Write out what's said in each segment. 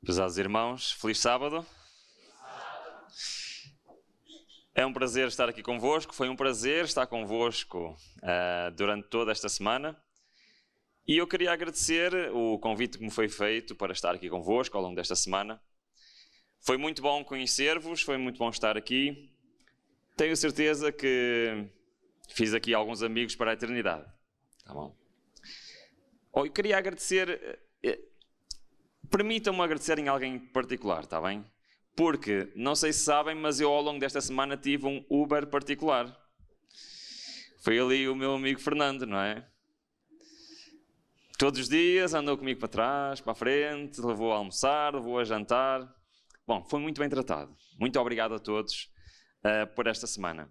Prezados irmãos, feliz sábado. É um prazer estar aqui convosco, foi um prazer estar convosco durante toda esta semana. E eu queria agradecer o convite que me foi feito para estar aqui convosco ao longo desta semana. Foi muito bom conhecer-vos, foi muito bom estar aqui. Tenho certeza que fiz aqui alguns amigos para a eternidade. Tá bom? Eu queria agradecer... Permitam-me agradecer em alguém particular, está bem? Porque, não sei se sabem, mas eu ao longo desta semana tive um Uber particular. Foi ali o meu amigo Fernando, não é? Todos os dias andou comigo para trás, para a frente, levou a almoçar, levou a jantar. Bom, foi muito bem tratado. Muito obrigado a todos por esta semana.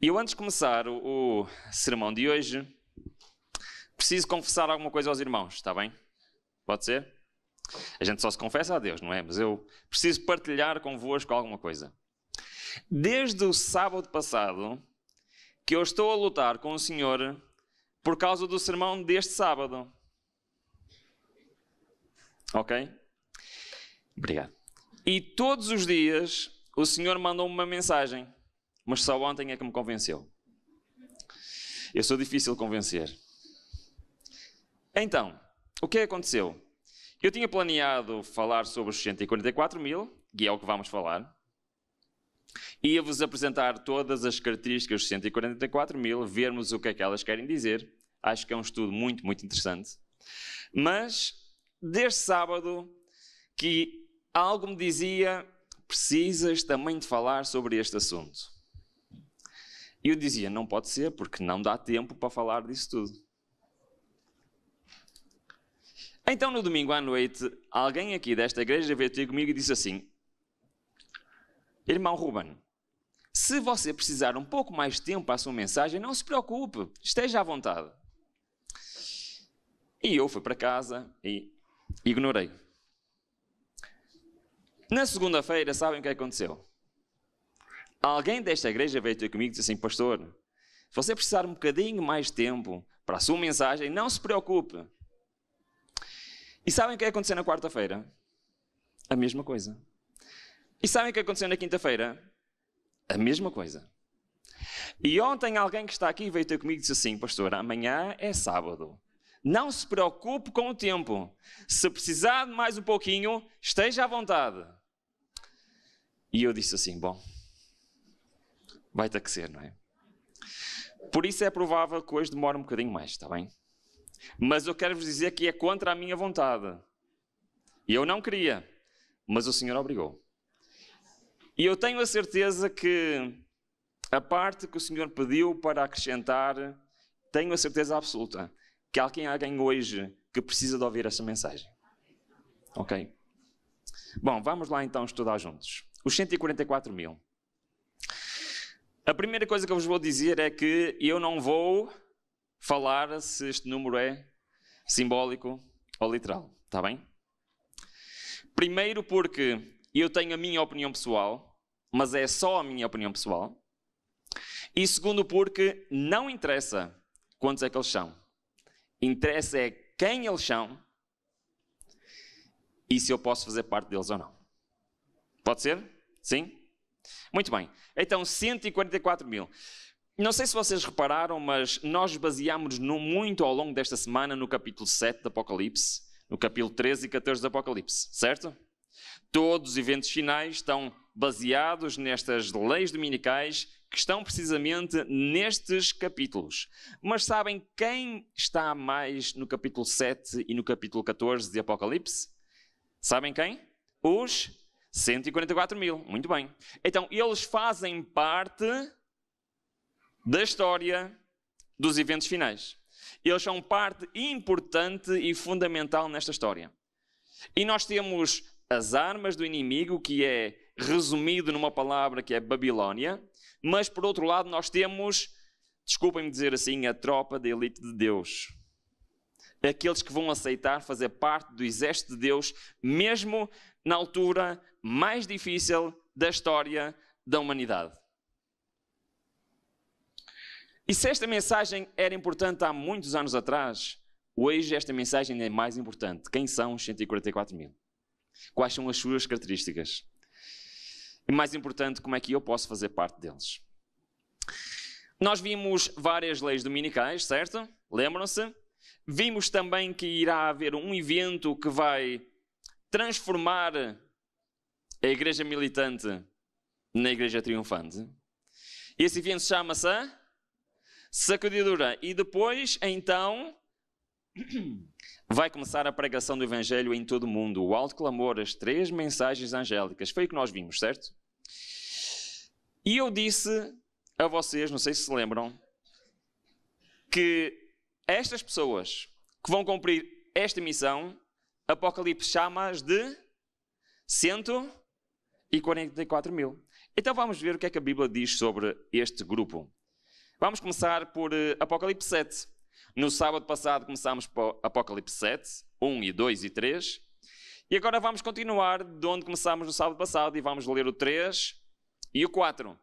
E eu, antes de começar o sermão de hoje, preciso confessar alguma coisa aos irmãos, está bem? Pode ser? A gente só se confessa a Deus, não é? Mas eu preciso partilhar convosco alguma coisa. Desde o sábado passado, que eu estou a lutar com o Senhor por causa do sermão deste sábado. Ok? Obrigado. E todos os dias o Senhor mandou-me uma mensagem, mas só ontem é que me convenceu. Eu sou difícil de convencer. Então, o que aconteceu? Eu tinha planeado falar sobre os 144 mil, e é o que vamos falar. Ia-vos apresentar todas as características dos 144 mil, vermos o que é que elas querem dizer. Acho que é um estudo muito, muito interessante. Mas, desde sábado, que algo me dizia, precisas também de falar sobre este assunto. E eu dizia, não pode ser, porque não dá tempo para falar disso tudo. Então, no domingo à noite, alguém aqui desta igreja veio ter comigo e disse assim: Irmão Ruben, se você precisar um pouco mais de tempo para a sua mensagem, não se preocupe, esteja à vontade. E eu fui para casa e ignorei. Na segunda-feira, sabem o que aconteceu? Alguém desta igreja veio ter comigo e disse assim: Pastor, se você precisar um bocadinho mais de tempo para a sua mensagem, não se preocupe. E sabem o que aconteceu na quarta-feira? A mesma coisa. E sabem o que aconteceu na quinta-feira? A mesma coisa. E ontem alguém que está aqui veio ter comigo e disse assim: Pastor, amanhã é sábado. Não se preocupe com o tempo. Se precisar de mais um pouquinho, esteja à vontade. E eu disse assim: bom, vai ter que ser, não é? Por isso é provável que hoje demore um bocadinho mais, está bem? Mas eu quero vos dizer que é contra a minha vontade. E eu não queria, mas o Senhor obrigou. E eu tenho a certeza que a parte que o Senhor pediu para acrescentar, tenho a certeza absoluta que há alguém hoje que precisa de ouvir essa mensagem. Ok? Bom, vamos lá então estudar juntos. Os 144 mil. A primeira coisa que eu vos vou dizer é que eu não vou falar se este número é simbólico ou literal, está bem? Primeiro porque eu tenho a minha opinião pessoal, mas é só a minha opinião pessoal. E segundo porque não interessa quantos é que eles são. Interessa é quem eles são e se eu posso fazer parte deles ou não. Pode ser? Sim? Muito bem. Então, 144 mil. Não sei se vocês repararam, mas nós baseámos muito ao longo desta semana no capítulo 7 do Apocalipse, no capítulo 13 e 14 do Apocalipse, certo? Todos os eventos finais estão baseados nestas leis dominicais que estão precisamente nestes capítulos. Mas sabem quem está mais no capítulo 7 e no capítulo 14 de Apocalipse? Sabem quem? Os 144 mil. Muito bem. Então, eles fazem parte da história dos eventos finais. Eles são parte importante e fundamental nesta história. E nós temos as armas do inimigo, que é resumido numa palavra que é Babilónia, mas por outro lado nós temos, desculpem-me dizer assim, a tropa da elite de Deus. Aqueles que vão aceitar fazer parte do exército de Deus, mesmo na altura mais difícil da história da humanidade. E se esta mensagem era importante há muitos anos atrás, hoje esta mensagem é mais importante. Quem são os 144 mil? Quais são as suas características? E mais importante, como é que eu posso fazer parte deles? Nós vimos várias leis dominicais, certo? Lembram-se? Vimos também que irá haver um evento que vai transformar a igreja militante na igreja triunfante. Esse evento chama-se a sacudidura. E depois, então, vai começar a pregação do Evangelho em todo o mundo. O alto clamor, as 3 mensagens angélicas. Foi o que nós vimos, certo? E eu disse a vocês, não sei se se lembram, que estas pessoas que vão cumprir esta missão, Apocalipse chama-as de 144 mil. Então vamos ver o que é que a Bíblia diz sobre este grupo. Vamos começar por Apocalipse 7. No sábado passado começámos por Apocalipse 7, 1 e 2 e 3. E agora vamos continuar de onde começámos no sábado passado e vamos ler o 3 e o 4.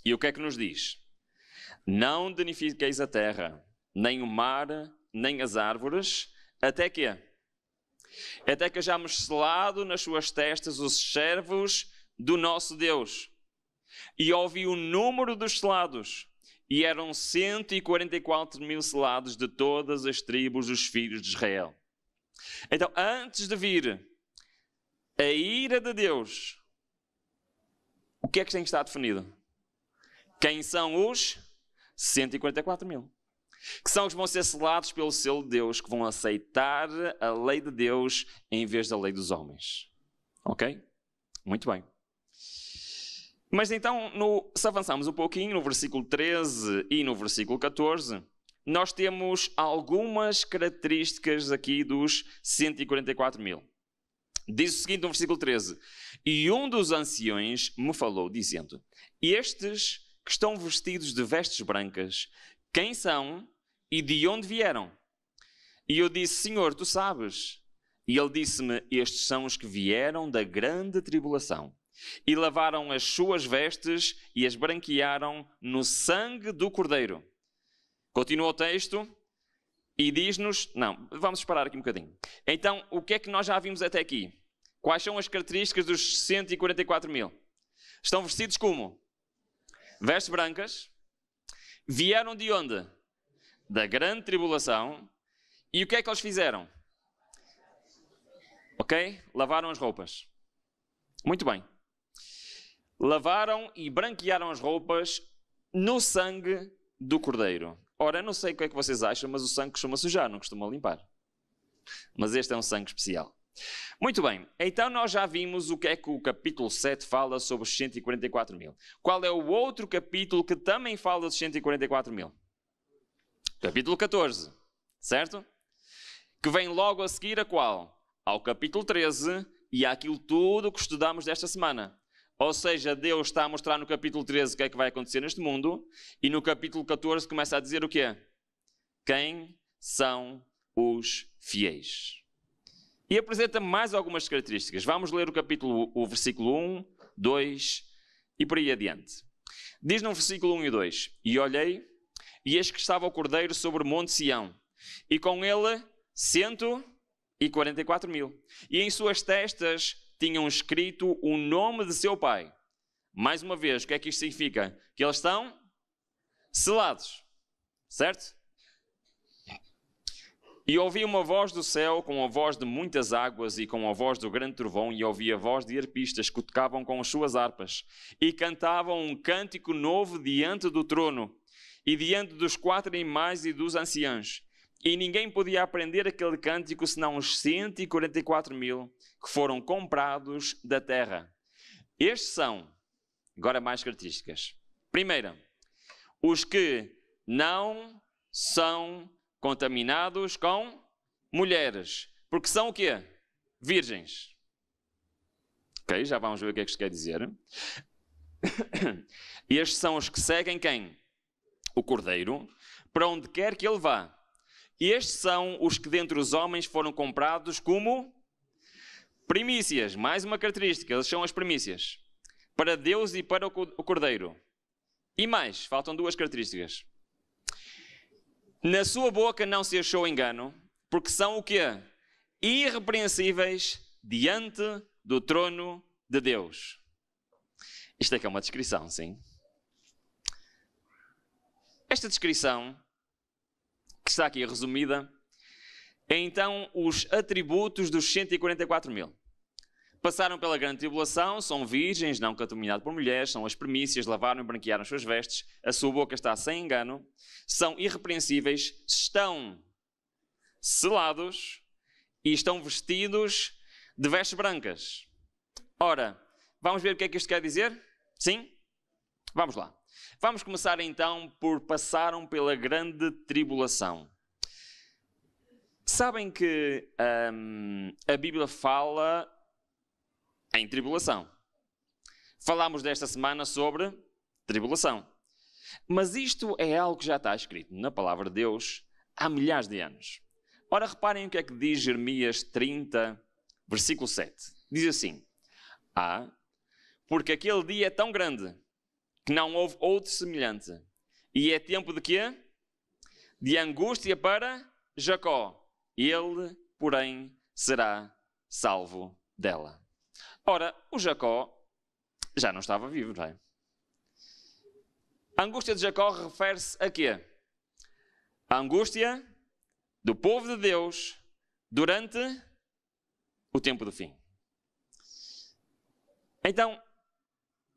E o que é que nos diz? Não danifiqueis a terra, nem o mar, nem as árvores, até que hajamos selado nas suas testas os servos do nosso Deus. E ouvi o número dos selados, e eram 144 mil selados de todas as tribos dos filhos de Israel. Então, antes de vir a ira de Deus, o que é que tem que estar definido? Quem são os 144 mil? Que são os que vão ser selados pelo selo de Deus, que vão aceitar a lei de Deus em vez da lei dos homens. Ok? Muito bem. Mas então, se avançarmos um pouquinho, no versículo 13 e no versículo 14, nós temos algumas características aqui dos 144 mil. Diz o seguinte no versículo 13: E um dos anciões me falou, dizendo: Estes que estão vestidos de vestes brancas, quem são e de onde vieram? E eu disse: Senhor, tu sabes. E ele disse-me: Estes são os que vieram da grande tribulação e lavaram as suas vestes e as branquearam no sangue do Cordeiro. Continua o texto e diz-nos... Não, vamos parar aqui um bocadinho. Então, o que é que nós já vimos até aqui? Quais são as características dos 144 mil? Estão vestidos como? Vestes brancas. Vieram de onde? Da grande tribulação. E o que é que eles fizeram? Ok? Lavaram as roupas. Muito bem. Lavaram e branquearam as roupas no sangue do Cordeiro. Ora, não sei o que é que vocês acham, mas o sangue costuma sujar, não costuma limpar. Mas este é um sangue especial. Muito bem, então nós já vimos o que é que o capítulo 7 fala sobre os 144 mil. Qual é o outro capítulo que também fala dos 144 mil? Capítulo 14, certo? Que vem logo a seguir a qual? Ao capítulo 13 e àquilo tudo que estudamos desta semana. Ou seja, Deus está a mostrar no capítulo 13 o que é que vai acontecer neste mundo e no capítulo 14 começa a dizer o quê? Quem são os fiéis? E apresenta mais algumas características. Vamos ler o versículo 1, 2 e por aí adiante. Diz no versículo 1 e 2: E olhei, e eis que estava o Cordeiro sobre o monte Sião, e com ele 144 mil. E em suas testas tinham escrito o nome de seu pai. Mais uma vez, o que é que isto significa? Que eles estão selados. Certo? E ouvi uma voz do céu, com a voz de muitas águas e com a voz do grande trovão, e ouvi a voz de arpistas que tocavam com as suas harpas e cantavam um cântico novo diante do trono e diante dos 4 animais e dos anciãos. E ninguém podia aprender aquele cântico senão os 144 mil que foram comprados da terra. Estes são, agora mais características. Primeira, os que não são contaminados com mulheres. Porque são o quê? Virgens. Ok, já vamos ver o que é que isto quer dizer. Estes são os que seguem quem? O Cordeiro, para onde quer que ele vá. Estes são os que dentre os homens foram comprados como primícias. Mais uma característica, eles são as primícias. Para Deus e para o Cordeiro. E mais, faltam 2 características. Na sua boca não se achou engano, porque são o quê? Irrepreensíveis diante do trono de Deus. Isto é que é uma descrição, sim? Esta descrição, que está aqui resumida, é então os atributos dos 144.000. Passaram pela grande tribulação, são virgens, não contaminadas por mulheres, são as primícias, lavaram e branquearam as suas vestes, a sua boca está sem engano, são irrepreensíveis, estão selados e estão vestidos de vestes brancas. Ora, vamos ver o que é que isto quer dizer? Sim? Vamos lá. Vamos começar então por passaram pela grande tribulação. Sabem que a Bíblia fala em tribulação. Falámos desta semana sobre tribulação. Mas isto é algo que já está escrito na palavra de Deus há milhares de anos. Ora, reparem o que é que diz Jeremias 30, versículo 7. Diz assim: porque aquele dia é tão grande que não houve outro semelhante. E é tempo de quê? De angústia para Jacó. Ele, porém, será salvo dela. Ora, o Jacó já não estava vivo, não é? A angústia de Jacó refere-se a quê? A angústia do povo de Deus durante o tempo do fim. Então,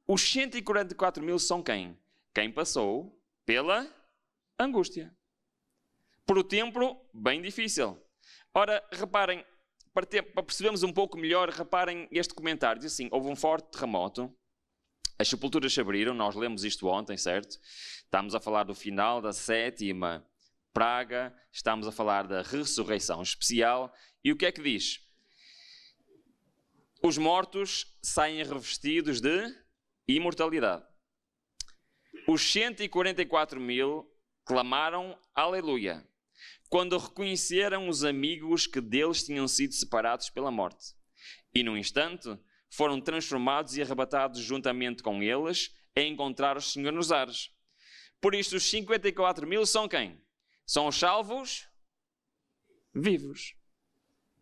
os 144.000 são quem? Quem passou pela angústia. Por um tempo bem difícil. Ora, reparem, para percebermos um pouco melhor, reparem este comentário. Diz assim: houve um forte terremoto, as sepulturas se abriram, nós lemos isto ontem, certo? Estamos a falar do final da 7ª praga, estamos a falar da ressurreição especial. E o que é que diz? Os mortos saem revestidos de imortalidade. Os 144.000 clamaram aleluia quando reconheceram os amigos que deles tinham sido separados pela morte. E num instante foram transformados e arrebatados juntamente com eles a encontrar o Senhor nos ares. Por isto os 54.000 são quem? São os salvos vivos.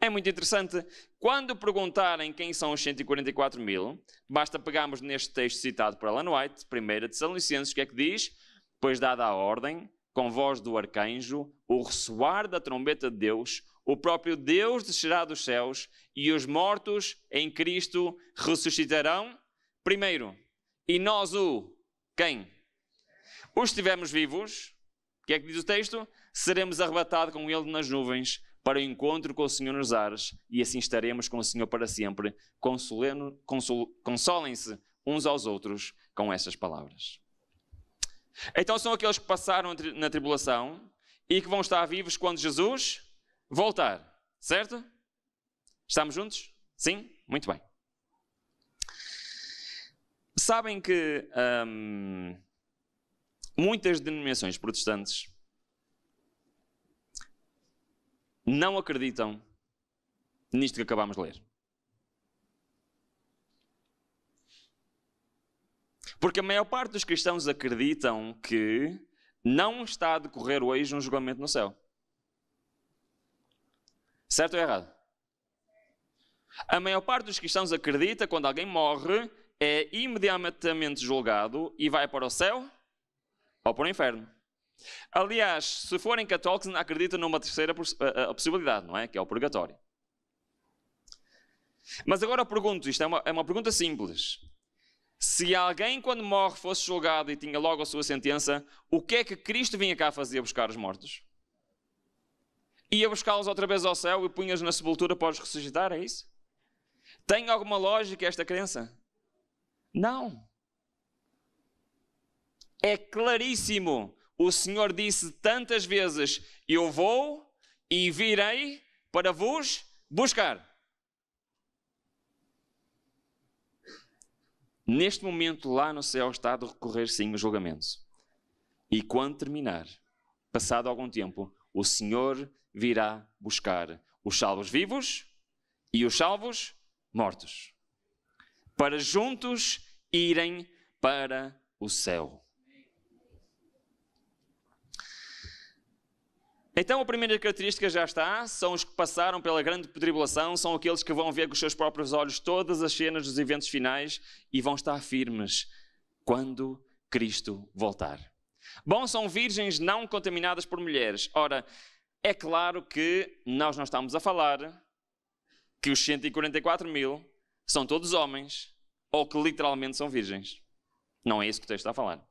É muito interessante. Quando perguntarem quem são os 144.000, basta pegarmos neste texto citado por Ellen White, 1 Tessalonicenses, que é que diz? Pois dada a ordem, com voz do arcanjo, o ressoar da trombeta de Deus, o próprio Deus descerá dos céus e os mortos em Cristo ressuscitarão primeiro. E nós quem? Os que estivermos vivos, o que é que diz o texto? Seremos arrebatados com ele nas nuvens para o encontro com o Senhor nos ares e assim estaremos com o Senhor para sempre. Consolem-se uns aos outros com estas palavras. Então são aqueles que passaram na tribulação e que vão estar vivos quando Jesus voltar. Certo? Estamos juntos? Sim? Muito bem. Sabem que muitas denominações protestantes não acreditam nisto que acabamos de ler. Porque a maior parte dos cristãos acreditam que não está a decorrer hoje um julgamento no céu. Certo ou errado? A maior parte dos cristãos acredita que quando alguém morre é imediatamente julgado e vai para o céu ou para o inferno. Aliás, se forem católicos, acreditam numa terceira possibilidade, não é? Que é o purgatório. Mas agora eu pergunto, isto é uma pergunta simples. Se alguém quando morre fosse julgado e tinha logo a sua sentença, o que é que Cristo vinha cá fazer buscar os mortos? Ia buscá-los outra vez ao céu e punha-os na sepultura para os ressuscitar, é isso? Tem alguma lógica esta crença? Não. É claríssimo. O Senhor disse tantas vezes: eu vou e virei para vos buscar. Neste momento, lá no céu, está a decorrer sim o julgamento. E quando terminar, passado algum tempo, o Senhor virá buscar os salvos vivos e os salvos mortos, para juntos irem para o céu. Então a primeira característica já está, são os que passaram pela grande tribulação, são aqueles que vão ver com os seus próprios olhos todas as cenas dos eventos finais e vão estar firmes quando Cristo voltar. Bom, são virgens não contaminadas por mulheres. Ora, é claro que nós não estamos a falar que os 144 mil são todos homens ou que literalmente são virgens. Não é isso que o texto está a falar.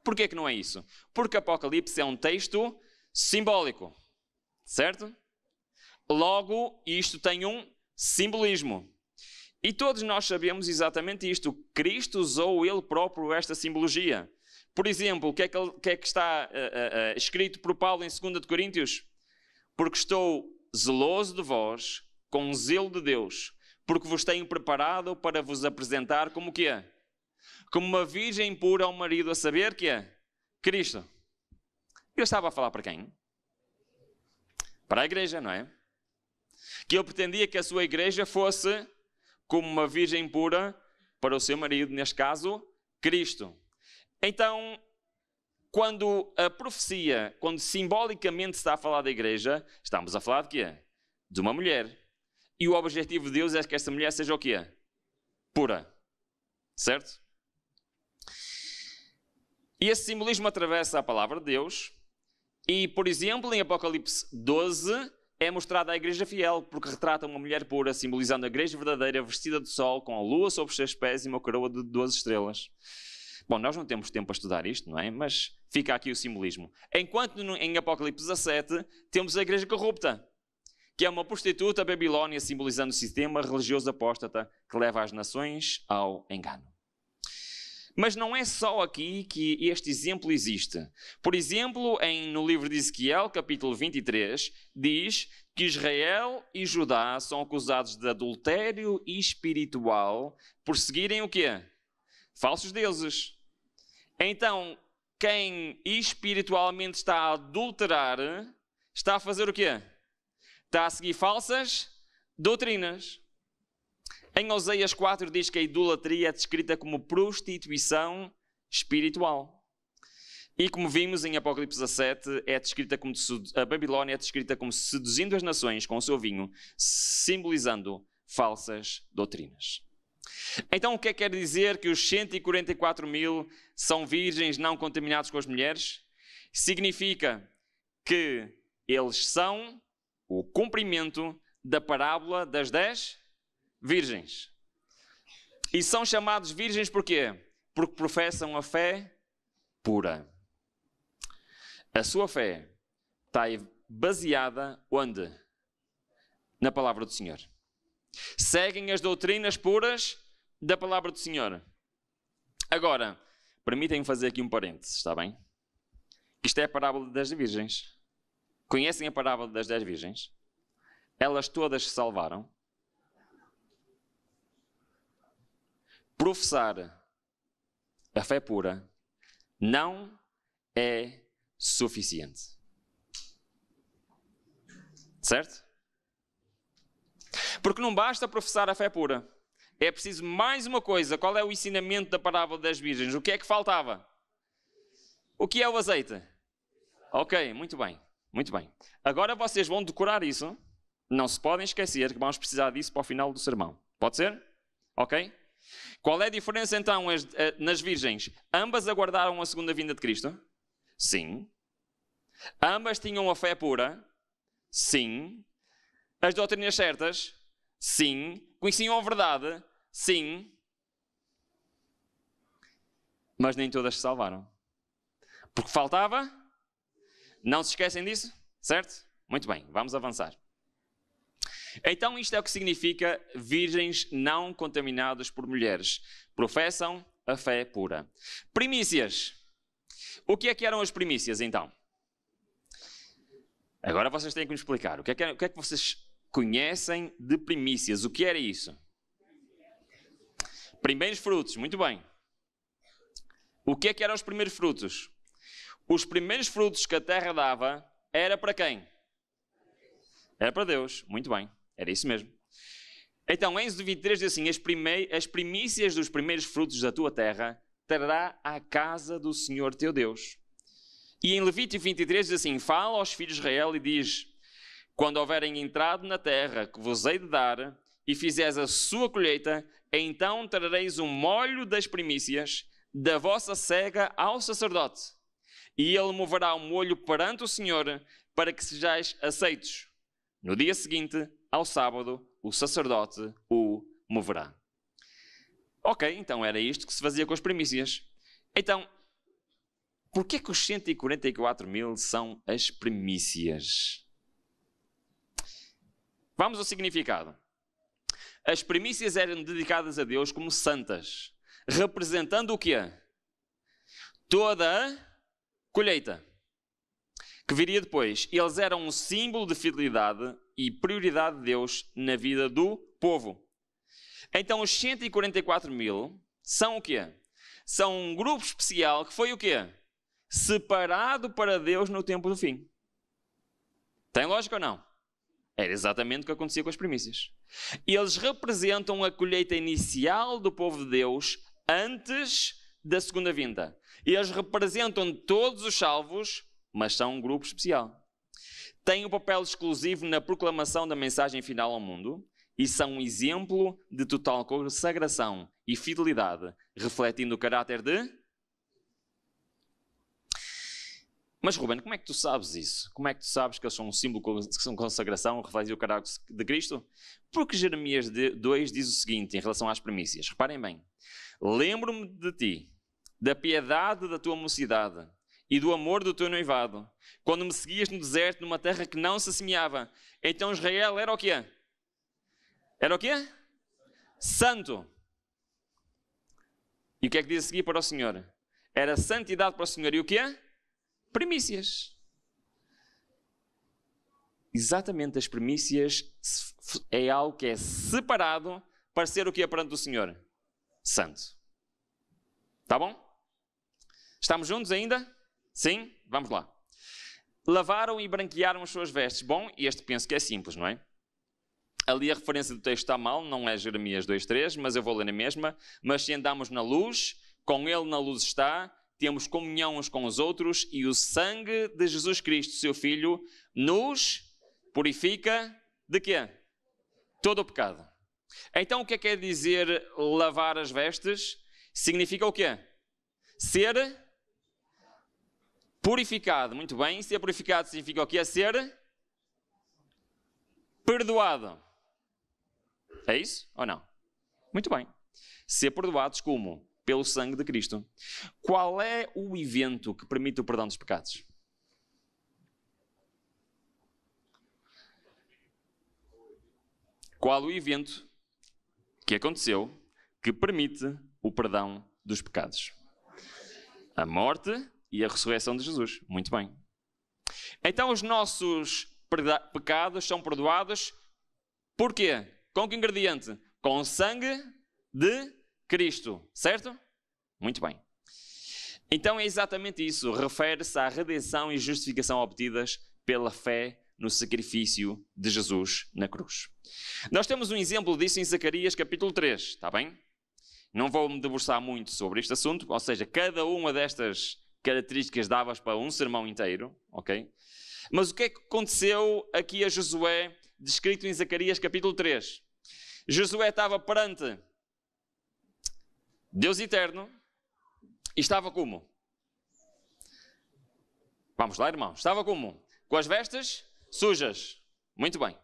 Porquê que não é isso? Porque Apocalipse é um texto simbólico, certo? Logo, isto tem um simbolismo. E todos nós sabemos exatamente isto. Cristo usou ele próprio esta simbologia. Por exemplo, o que é que está escrito por Paulo em 2 de Coríntios? Porque estou zeloso de vós, com o zelo de Deus, porque vos tenho preparado para vos apresentar como o quê? Como uma virgem pura ao marido, a saber que é Cristo. Ele estava a falar para quem? Para a igreja, não é? Que ele pretendia que a sua igreja fosse como uma virgem pura para o seu marido, neste caso, Cristo. Então, quando a profecia, quando simbolicamente se está a falar da igreja, estamos a falar de quê? De uma mulher. E o objetivo de Deus é que esta mulher seja o quê? Pura. Certo? E esse simbolismo atravessa a palavra de Deus. E, por exemplo, em Apocalipse 12, é mostrada a igreja fiel, porque retrata uma mulher pura, simbolizando a igreja verdadeira, vestida de sol, com a lua sobre os seus pés e uma coroa de 12 estrelas. Bom, nós não temos tempo para estudar isto, não é? Mas fica aqui o simbolismo. Enquanto em Apocalipse 17 temos a igreja corrupta, que é uma prostituta Babilónia, simbolizando o sistema religioso apóstata que leva as nações ao engano. Mas não é só aqui que este exemplo existe. Por exemplo, no livro de Ezequiel, capítulo 23, diz que Israel e Judá são acusados de adultério espiritual por seguirem o quê? Falsos deuses. Então, quem espiritualmente está a adulterar, está a fazer o quê? Está a seguir falsas doutrinas. Em Oseias 4 diz que a idolatria é descrita como prostituição espiritual. E como vimos em Apocalipse 17, é descrita como a Babilónia é descrita como seduzindo as nações com o seu vinho, simbolizando falsas doutrinas. Então o que é que quer dizer que os 144 mil são virgens não contaminados com as mulheres? Significa que eles são o cumprimento da parábola das 10 virgens. E são chamados virgens porquê? Porque professam a fé pura. A sua fé está baseada onde? Na palavra do Senhor. Seguem as doutrinas puras da palavra do Senhor. Agora, permitem-me fazer aqui um parênteses, está bem? Isto é a parábola das 10 virgens. Conhecem a parábola das 10 virgens? Elas todas se salvaram. Professar a fé pura não é suficiente. Certo? Porque não basta professar a fé pura. É preciso mais uma coisa. Qual é o ensinamento da parábola das virgens? O que é que faltava? O que é o azeite? Ok, muito bem. Muito bem. Agora vocês vão decorar isso. Não se podem esquecer que vamos precisar disso para o final do sermão. Pode ser? Ok? Qual é a diferença então nas virgens? Ambas aguardaram a segunda vinda de Cristo? Sim. Ambas tinham a fé pura? Sim. As doutrinas certas? Sim. Conheciam a verdade? Sim. Mas nem todas se salvaram. Porque faltava? Não se esquecem disso? Certo? Muito bem, vamos avançar. Então isto é o que significa virgens não contaminadas por mulheres. Professam a fé pura. Primícias. O que é que eram as primícias então? Agora vocês têm que me explicar. O que é que vocês conhecem de primícias? O que era isso? Primeiros frutos, muito bem. O que é que eram os primeiros frutos? Os primeiros frutos que a terra dava era para quem? Era para Deus, muito bem. Era isso mesmo. Então, em Êxodo 23 diz assim: as primícias dos primeiros frutos da tua terra trará à casa do Senhor teu Deus. E em Levítico 23 diz assim: fala aos filhos de Israel e diz: quando houverem entrado na terra que vos hei de dar, e fizeres a sua colheita, então trareis o molho das primícias da vossa cega ao sacerdote, e ele moverá o molho perante o Senhor, para que sejais aceitos. No dia seguinte, ao sábado, o sacerdote o moverá. Ok, então era isto que se fazia com as primícias. Então, porquê que os 144.000 são as primícias? Vamos ao significado. As primícias eram dedicadas a Deus como santas, representando o quê? Toda a colheita que viria depois. Eles eram um símbolo de fidelidade e prioridade de Deus na vida do povo. Então os 144.000 são o quê? São um grupo especial que foi o quê? Separado para Deus no tempo do fim. Tem lógica ou não? Era exatamente o que acontecia com as primícias. Eles representam a colheita inicial do povo de Deus antes da segunda vinda. Eles representam todos os salvos, mas são um grupo especial. Têm um papel exclusivo na proclamação da mensagem final ao mundo e são um exemplo de total consagração e fidelidade, refletindo o caráter de... Mas, Ruben, como é que tu sabes isso? Como é que tu sabes que eles são um símbolo de consagração, refletir o caráter de Cristo? Porque Jeremias 2 diz o seguinte em relação às primícias. Reparem bem. Lembro-me de ti, da piedade da tua mocidade e do amor do teu noivado, quando me seguias no deserto, numa terra que não se semeava. Então Israel era o quê? Era o quê? Santo. E o que é que diz a seguir para o Senhor? Era santidade para o Senhor. E o quê? Primícias. Exatamente, as primícias é algo que é separado para ser o que é perante o Senhor? Santo. Tá bom? Estamos juntos ainda? Sim? Vamos lá. Lavaram e branquearam as suas vestes. Bom, este penso que é simples, não é? Ali a referência do texto está mal, não é Jeremias 2:3, mas eu vou ler na mesma. Mas se andamos na luz, com ele na luz está, temos comunhão uns com os outros e o sangue de Jesus Cristo, seu Filho, nos purifica de quê? Todo o pecado. Então o que é que quer dizer lavar as vestes? Significa o quê? Ser purificado. Muito bem. Ser purificado significa o quê? Ser perdoado. É isso ou não? Muito bem. Ser perdoados como? Pelo sangue de Cristo. Qual é o evento que permite o perdão dos pecados? Qual o evento que aconteceu que permite o perdão dos pecados? A morte e a ressurreição de Jesus. Muito bem. Então os nossos pecados são perdoados por quê? Com que ingrediente? Com o sangue de Cristo. Certo? Muito bem. Então é exatamente isso. Refere-se à redenção e justificação obtidas pela fé no sacrifício de Jesus na cruz. Nós temos um exemplo disso em Zacarias capítulo 3. Está bem? Não vou me debruçar muito sobre este assunto. Ou seja, cada uma destas características dava para um sermão inteiro. Ok? Mas o que é que aconteceu aqui a Josué, descrito em Zacarias capítulo 3? Josué estava perante Deus eterno e estava como? Vamos lá, irmão. Estava como? Com as vestes sujas. Muito bem.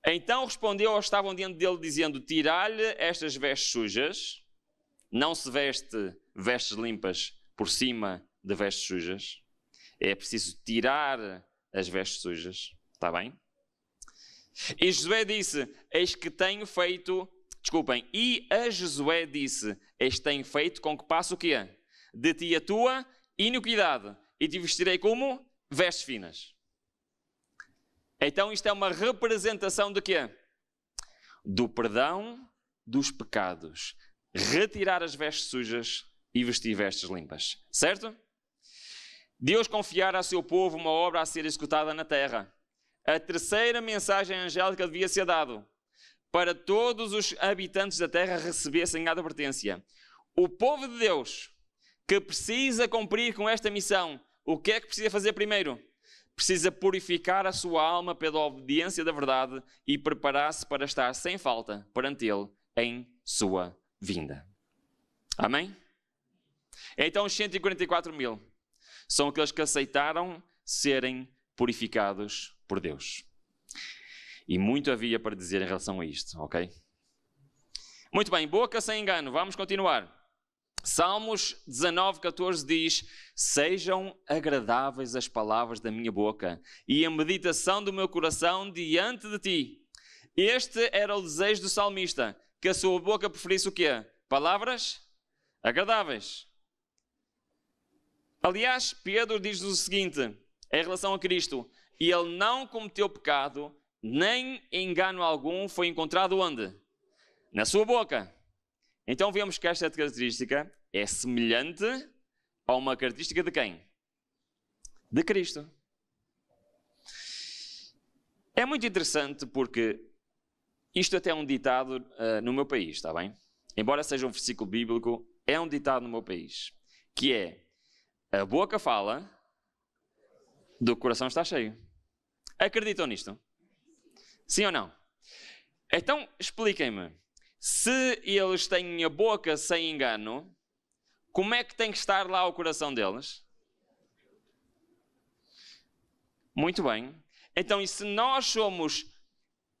Então respondeu aos que estavam diante dele, dizendo: tirai-lhe estas vestes sujas. Não se veste vestes limpas por cima de vestes sujas. É preciso tirar as vestes sujas. Está bem? E Josué disse: eis que tenho feito... Desculpem. E a Josué disse: eis que tenho feito com que passe o quê? De ti a tua iniquidade. E te vestirei como vestes finas. Então isto é uma representação de quê? Do perdão dos pecados. Retirar as vestes sujas e vestir vestes limpas. Certo? Deus confiara a seu povo uma obra a ser executada na terra. A terceira mensagem angélica devia ser dada para todos os habitantes da terra recebessem a advertência. O povo de Deus que precisa cumprir com esta missão o que é que precisa fazer primeiro? Precisa purificar a sua alma pela obediência da verdade e preparar-se para estar sem falta perante Ele em sua vinda. Amém? Então os 144 mil são aqueles que aceitaram serem purificados por Deus. E muito havia para dizer em relação a isto, ok? Muito bem, boca sem engano, vamos continuar. Salmos 19, 14 diz: sejam agradáveis as palavras da minha boca e a meditação do meu coração diante de ti. Este era o desejo do salmista, que a sua boca preferisse o quê? Palavras agradáveis. Aliás, Pedro diz o seguinte, em relação a Cristo: e ele não cometeu pecado, nem engano algum foi encontrado onde? Na sua boca. Então vemos que esta característica é semelhante a uma característica de quem? De Cristo. É muito interessante porque isto até é um ditado no meu país, está bem? Embora seja um versículo bíblico, é um ditado no meu país, que é: a boca fala, do coração está cheio. Acreditam nisto? Sim ou não? Então expliquem-me. Se eles têm a boca sem engano, como é que tem que estar lá o coração deles? Muito bem. Então, e se nós somos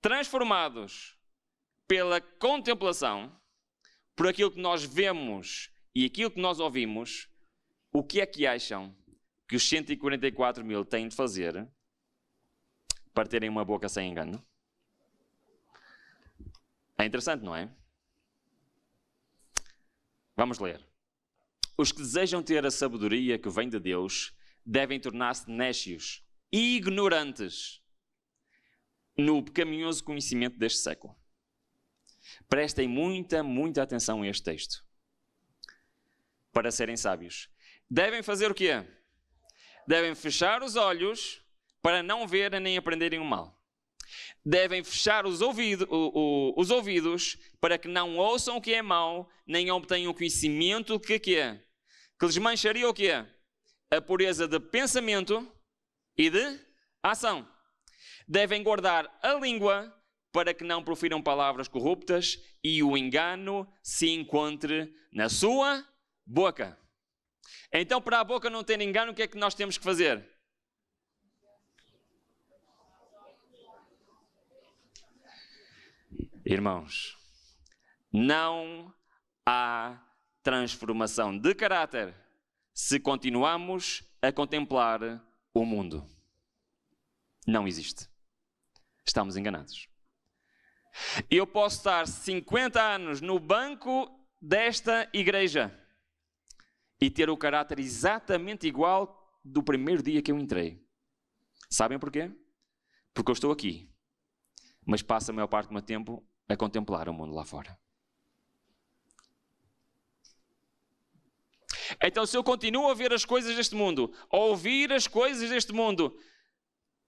transformados pela contemplação, por aquilo que nós vemos e aquilo que nós ouvimos, o que é que acham que os 144 mil têm de fazer para terem uma boca sem engano? É interessante, não é? Vamos ler. Os que desejam ter a sabedoria que vem de Deus devem tornar-se nécios e ignorantes no pecaminoso conhecimento deste século. Prestem muita atenção a este texto. Para serem sábios. Devem fazer o quê? Devem fechar os olhos para não verem nem aprenderem o mal. Devem fechar os ouvidos para que não ouçam o que é mau, nem obtenham o conhecimento que é. Que lhes mancharia o que é? A pureza de pensamento e de ação. Devem guardar a língua para que não profiram palavras corruptas e o engano se encontre na sua boca. Então, para a boca não ter engano, o que é que nós temos que fazer? Irmãos, não há transformação de caráter se continuamos a contemplar o mundo. Não existe. Estamos enganados. Eu posso estar 50 anos no banco desta igreja e ter o caráter exatamente igual do primeiro dia que eu entrei. Sabem porquê? Porque eu estou aqui, mas passo a maior parte do meu tempo a contemplar o mundo lá fora. Então, se eu continuo a ver as coisas deste mundo, a ouvir as coisas deste mundo,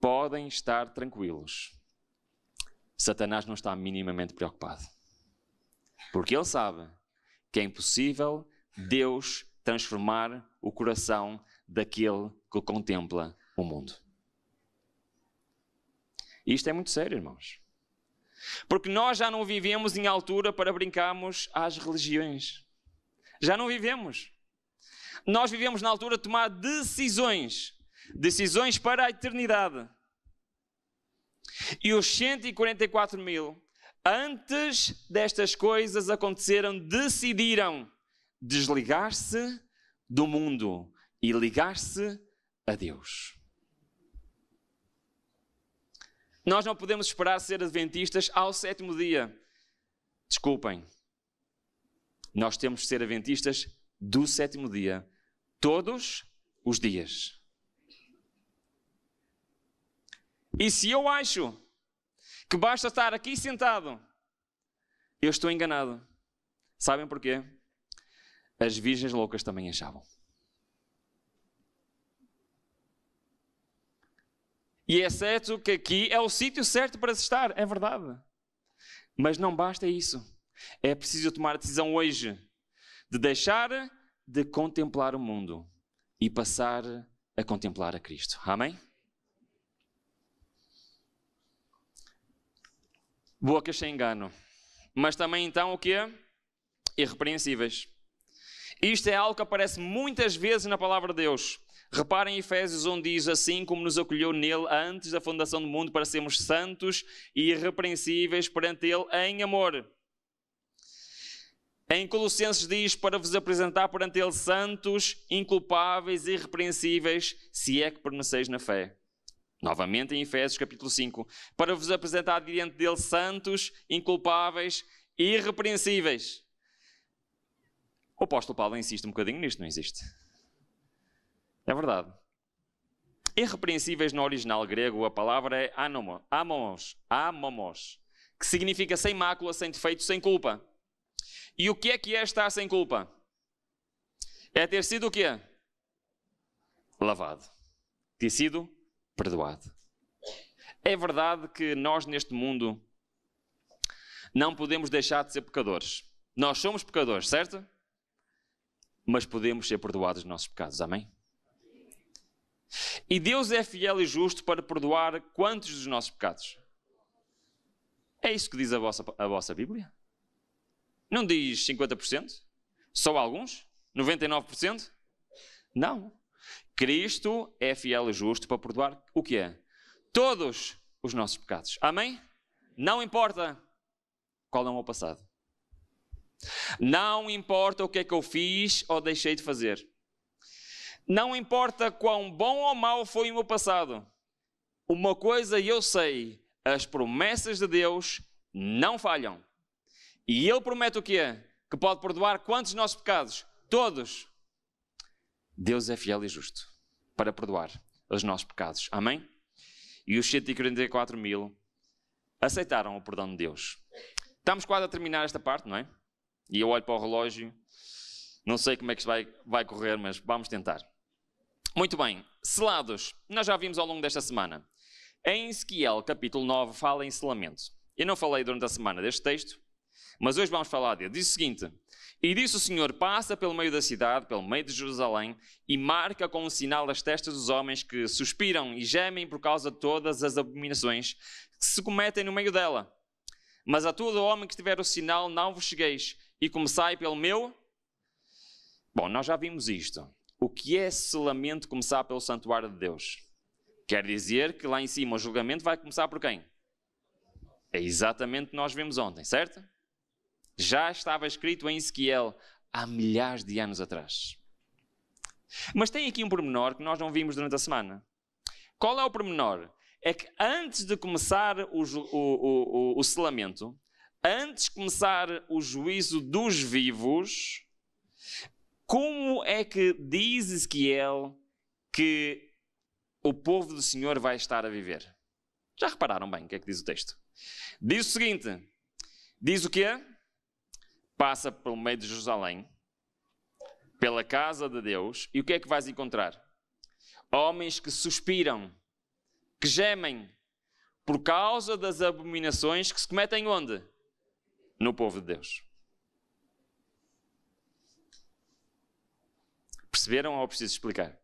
podem estar tranquilos. Satanás não está minimamente preocupado. Porque ele sabe que é impossível Deus transformar o coração daquele que contempla o mundo. Isto é muito sério, irmãos. Porque nós já não vivemos em altura para brincarmos às religiões. Já não vivemos. Nós vivemos na altura de tomar decisões. Decisões para a eternidade. E os 144 mil, antes destas coisas aconteceram, decidiram desligar-se do mundo e ligar-se a Deus. Nós não podemos esperar ser adventistas ao 7º dia. Desculpem. Nós temos de ser adventistas do 7º dia. Todos os dias. E se eu acho que basta estar aqui sentado, eu estou enganado. Sabem porquê? As virgens loucas também achavam. E é certo que aqui é o sítio certo para se estar, é verdade. Mas não basta isso. É preciso tomar a decisão hoje de deixar de contemplar o mundo e passar a contemplar a Cristo. Amém? Bocas sem engano. Mas também então o quê? Irrepreensíveis. Isto é algo que aparece muitas vezes na palavra de Deus. Reparem em Efésios, onde diz assim como nos acolheu nele antes da fundação do mundo para sermos santos e irrepreensíveis perante ele em amor. Em Colossenses diz para vos apresentar perante ele santos, inculpáveis e irrepreensíveis, se é que permaneceis na fé. Novamente em Efésios capítulo 5, para vos apresentar diante dele santos, inculpáveis e irrepreensíveis. O apóstolo Paulo insiste um bocadinho nisto, não existe? É verdade. Irrepreensíveis no original grego, a palavra é amomos, que significa sem mácula, sem defeito, sem culpa. E o que é estar sem culpa? É ter sido o quê? Lavado. Ter sido perdoado. É verdade que nós neste mundo não podemos deixar de ser pecadores. Nós somos pecadores, certo? Mas podemos ser perdoados dos nossos pecados, amém? E Deus é fiel e justo para perdoar quantos dos nossos pecados? É isso que diz a vossa Bíblia? Não diz 50%? Só alguns? 99%? Não. Cristo é fiel e justo para perdoar o que é? Todos os nossos pecados. Amém? Não importa qual é o meu passado. Não importa o que é que eu fiz ou deixei de fazer. Não importa quão bom ou mau foi o meu passado. Uma coisa eu sei, as promessas de Deus não falham. E Ele promete o quê? Que pode perdoar quantos nossos pecados? Todos. Deus é fiel e justo para perdoar os nossos pecados. Amém? E os 144 mil aceitaram o perdão de Deus. Estamos quase a terminar esta parte, não é? E eu olho para o relógio. Não sei como é que isto vai correr, mas vamos tentar. Muito bem. Selados. Nós já vimos ao longo desta semana. Em Ezequiel, capítulo 9, fala em selamento. Eu não falei durante a semana deste texto, mas hoje vamos falar dele. Diz o seguinte: e disse o Senhor, passa pelo meio da cidade, pelo meio de Jerusalém, e marca com um sinal as testas dos homens que suspiram e gemem por causa de todas as abominações que se cometem no meio dela. Mas a todo homem que tiver o sinal, não vos chegueis, e começai pelo meu... Bom, nós já vimos isto. O que é selamento começar pelo santuário de Deus? Quer dizer que lá em cima o julgamento vai começar por quem? É exatamente o que nós vimos ontem, certo? Já estava escrito em Ezequiel há milhares de anos atrás. Mas tem aqui um pormenor que nós não vimos durante a semana. Qual é o pormenor? É que antes de começar o selamento, antes de começar o juízo dos vivos, como é que diz Ezequiel que o povo do Senhor vai estar a viver? Já repararam bem o que é que diz o texto? Diz o seguinte, diz o quê? Passa pelo meio de Jerusalém, pela casa de Deus, e o que é que vais encontrar? Homens que suspiram, que gemem, por causa das abominações que se cometem onde? No povo de Deus. Perceberam ou preciso explicar?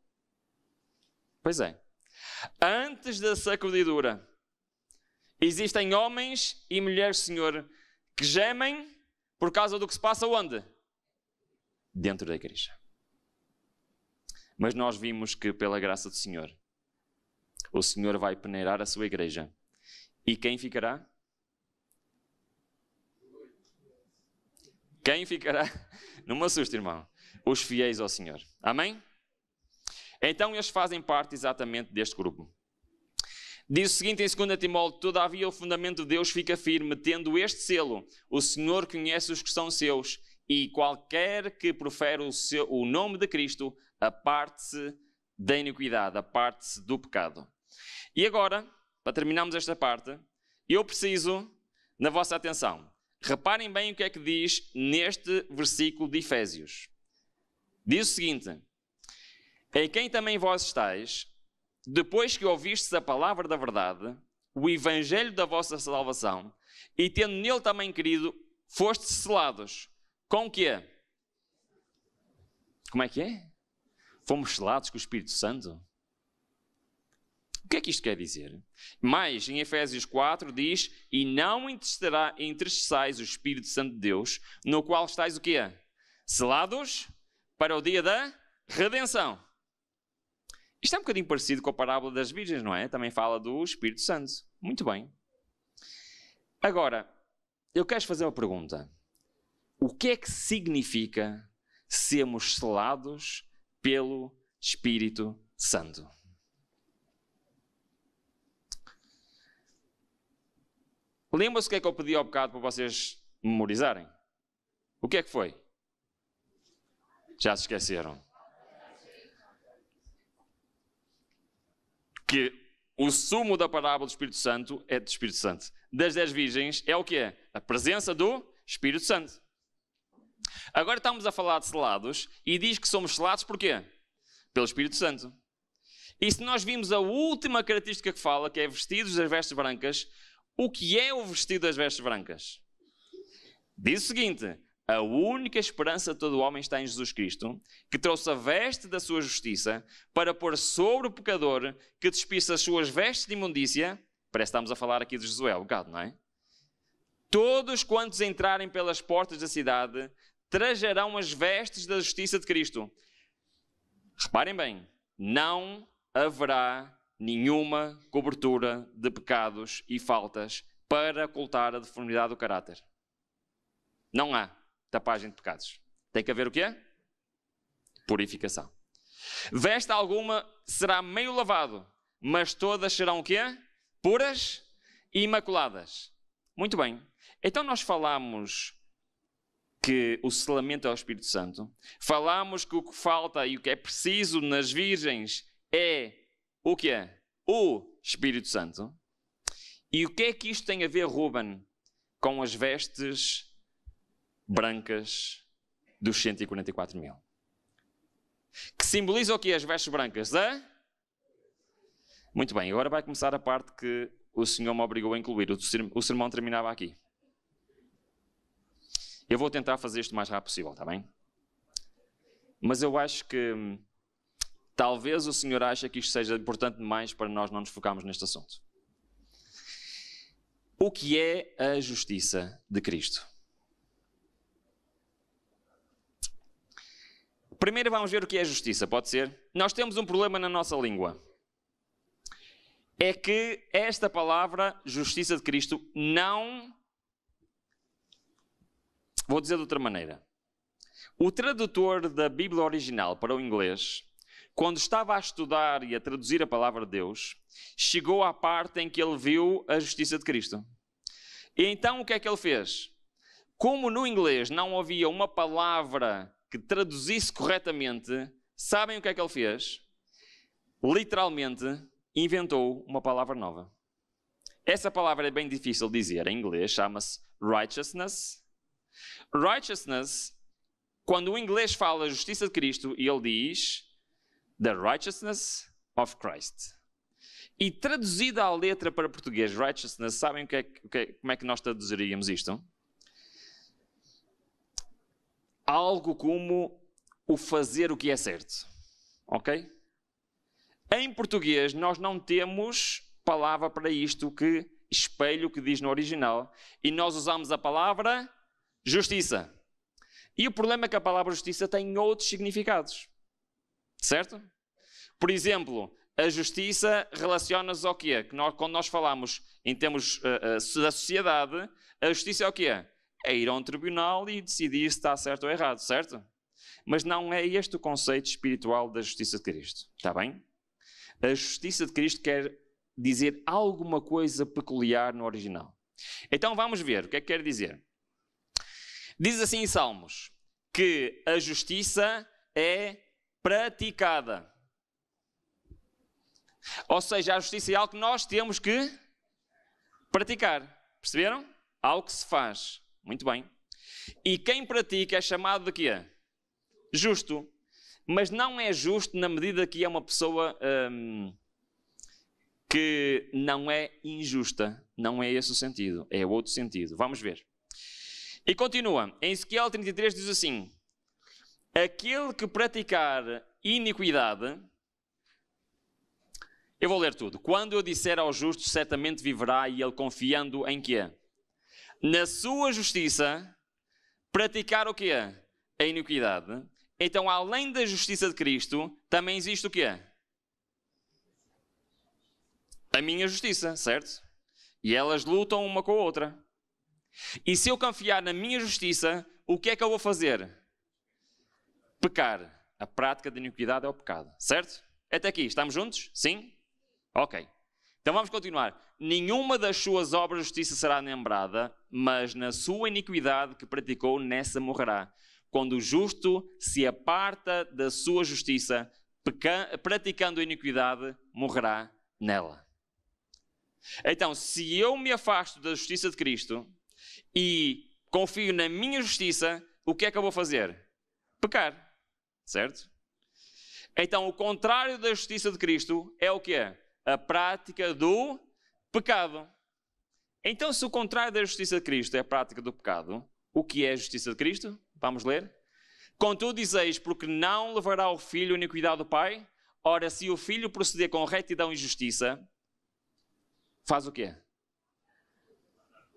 Pois é. Antes da sacudidura, existem homens e mulheres do Senhor que gemem por causa do que se passa onde? Dentro da igreja. Mas nós vimos que pela graça do Senhor, o Senhor vai peneirar a sua igreja. E quem ficará? Quem ficará? Não me assuste, irmão. Os fiéis ao Senhor. Amém? Então eles fazem parte exatamente deste grupo. Diz o seguinte em 2 Timóteo: todavia o fundamento de Deus fica firme, tendo este selo: o Senhor conhece os que são seus, e qualquer que profere o nome de Cristo, aparte-se da iniquidade, aparte-se do pecado. E agora, para terminarmos esta parte, eu preciso da vossa atenção. Reparem bem o que é que diz neste versículo de Efésios. Diz o seguinte: em quem também vós estáis, depois que ouvistes a palavra da verdade, o evangelho da vossa salvação, e tendo nele também querido, fostes selados. Com o quê? Como é que é? Fomos selados com o Espírito Santo? O que é que isto quer dizer? Mais, em Efésios 4 diz, e não entristeçais o Espírito Santo de Deus, no qual estáis o quê? Selados para o dia da redenção. Isto é um bocadinho parecido com a parábola das virgens, não é? Também fala do Espírito Santo. Muito bem. Agora, eu quero fazer uma pergunta. O que é que significa sermos selados pelo Espírito Santo? Lembra-se o que é que eu pedi ao bocado para vocês memorizarem? O que é que foi? Já se esqueceram? Que o sumo da parábola do Espírito Santo é do Espírito Santo. Das 10 virgens é o quê? A presença do Espírito Santo. Agora estamos a falar de selados e diz que somos selados por quê? Pelo Espírito Santo. E se nós vimos a última característica que fala, que é vestidos das vestes brancas, o que é o vestido das vestes brancas? Diz o seguinte: a única esperança de todo o homem está em Jesus Cristo, que trouxe a veste da sua justiça para pôr sobre o pecador que despisse as suas vestes de imundícia. Parece que estamos a falar aqui de Josué, um bocado, não é? Todos quantos entrarem pelas portas da cidade trajarão as vestes da justiça de Cristo. Reparem bem, não haverá nenhuma cobertura de pecados e faltas para ocultar a deformidade do caráter. Não há tapagem de pecados. Tem que haver o quê? Purificação. Veste alguma será meio lavado, mas todas serão o quê? Puras e imaculadas. Muito bem. Então nós falamos que o selamento é o Espírito Santo. Falamos que o que falta e o que é preciso nas virgens é o que é? O Espírito Santo. E o que é que isto tem a ver, Ruben, com as vestes brancas dos 144 mil? Que simboliza o que as vestes brancas? Muito bem, agora vai começar a parte que o Senhor me obrigou a incluir. O sermão terminava aqui. Eu vou tentar fazer isto o mais rápido possível, está bem? Mas eu acho que talvez o Senhor ache que isto seja importante demais para nós não nos focarmos neste assunto. O que é a justiça de Cristo? Primeiro vamos ver o que é a justiça, pode ser? Nós temos um problema na nossa língua. É que esta palavra, justiça de Cristo, não... Vou dizer de outra maneira. O tradutor da Bíblia original para o inglês, quando estava a estudar e a traduzir a palavra de Deus, chegou à parte em que ele viu a justiça de Cristo. E então o que é que ele fez? Como no inglês não havia uma palavra que traduzisse corretamente, sabem o que é que ele fez? Literalmente inventou uma palavra nova. Essa palavra é bem difícil de dizer em inglês, chama-se righteousness. Righteousness, quando o inglês fala justiça de Cristo, ele diz the righteousness of Christ. E traduzida à letra para português, righteousness, sabem como é que nós traduziríamos isto? Algo como o fazer o que é certo. Ok? Em português, nós não temos palavra para isto que espelho que diz no original. E nós usamos a palavra justiça. E o problema é que a palavra justiça tem outros significados. Certo? Por exemplo, a justiça relaciona-se ao quê? Quando nós falamos em termos da sociedade, a justiça é o quê? É ir a um tribunal e decidir se está certo ou errado, certo? Mas não é este o conceito espiritual da justiça de Cristo. Está bem? A justiça de Cristo quer dizer alguma coisa peculiar no original. Então vamos ver o que é que quer dizer. Diz assim em Salmos, que a justiça é praticada. Ou seja, a justiça é algo que nós temos que praticar. Perceberam? Algo que se faz. Muito bem. E quem pratica é chamado de quê? Justo. Mas não é justo na medida que é uma pessoa que não é injusta. Não é esse o sentido. É outro sentido. Vamos ver. E continua. Em Ezequiel 33 diz assim: aquele que praticar iniquidade... Eu vou ler tudo. Quando eu disser ao justo, certamente viverá, e ele confiando em quê? Na sua justiça, praticar o quê? A iniquidade. Então, além da justiça de Cristo, também existe o quê? A minha justiça, certo? E elas lutam uma com a outra. E se eu confiar na minha justiça, o que é que eu vou fazer? Pecar. A prática da iniquidade é o pecado, certo? Até aqui, estamos juntos? Sim? Ok. Então vamos continuar. Nenhuma das suas obras de justiça será lembrada, mas na sua iniquidade que praticou, nessa morrerá. Quando o justo se aparta da sua justiça, praticando a iniquidade, morrerá nela. Então, se eu me afasto da justiça de Cristo e confio na minha justiça, o que é que eu vou fazer? Pecar. Certo? Então, o contrário da justiça de Cristo é o quê? A prática do pecado. Então, se o contrário da justiça de Cristo é a prática do pecado, o que é a justiça de Cristo? Vamos ler? Contudo dizeis, porque não levará o filho a iniquidade do pai? Ora, se o filho proceder com retidão e justiça, faz o quê?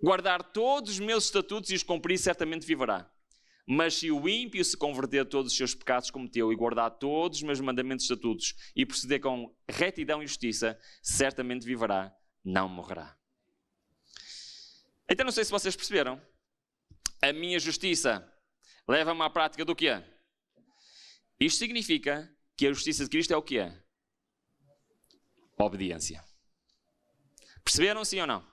Guardar todos os meus estatutos e os cumprir, certamente viverá. Mas se o ímpio se converter a todos os seus pecados que cometeu e guardar todos os meus mandamentos e estatutos e proceder com retidão e justiça, certamente viverá, não morrerá. Então não sei se vocês perceberam. A minha justiça leva-me à prática do quê? Isto significa que a justiça de Cristo é o quê? Obediência. Perceberam, sim ou não?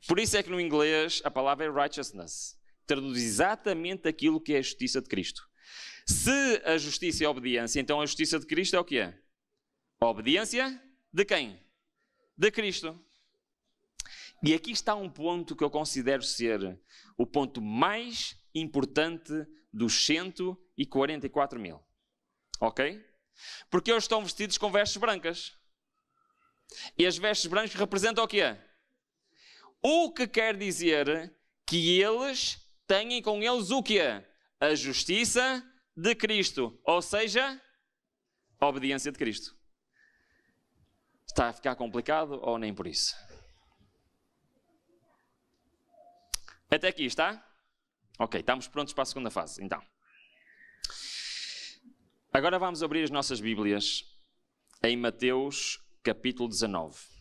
Por isso é que no inglês a palavra é righteousness. Traduz exatamente aquilo que é a justiça de Cristo. Se a justiça é a obediência, então a justiça de Cristo é o que é? A obediência de quem? De Cristo. E aqui está um ponto que eu considero ser o ponto mais importante dos 144 mil. Ok? Porque eles estão vestidos com vestes brancas. E as vestes brancas representam o que é? O que quer dizer que eles têm com eles o que é? A justiça de Cristo. Ou seja, a obediência de Cristo. Está a ficar complicado ou nem por isso? Até aqui está? Ok, estamos prontos para a segunda fase, então. Agora vamos abrir as nossas Bíblias em Mateus capítulo 19.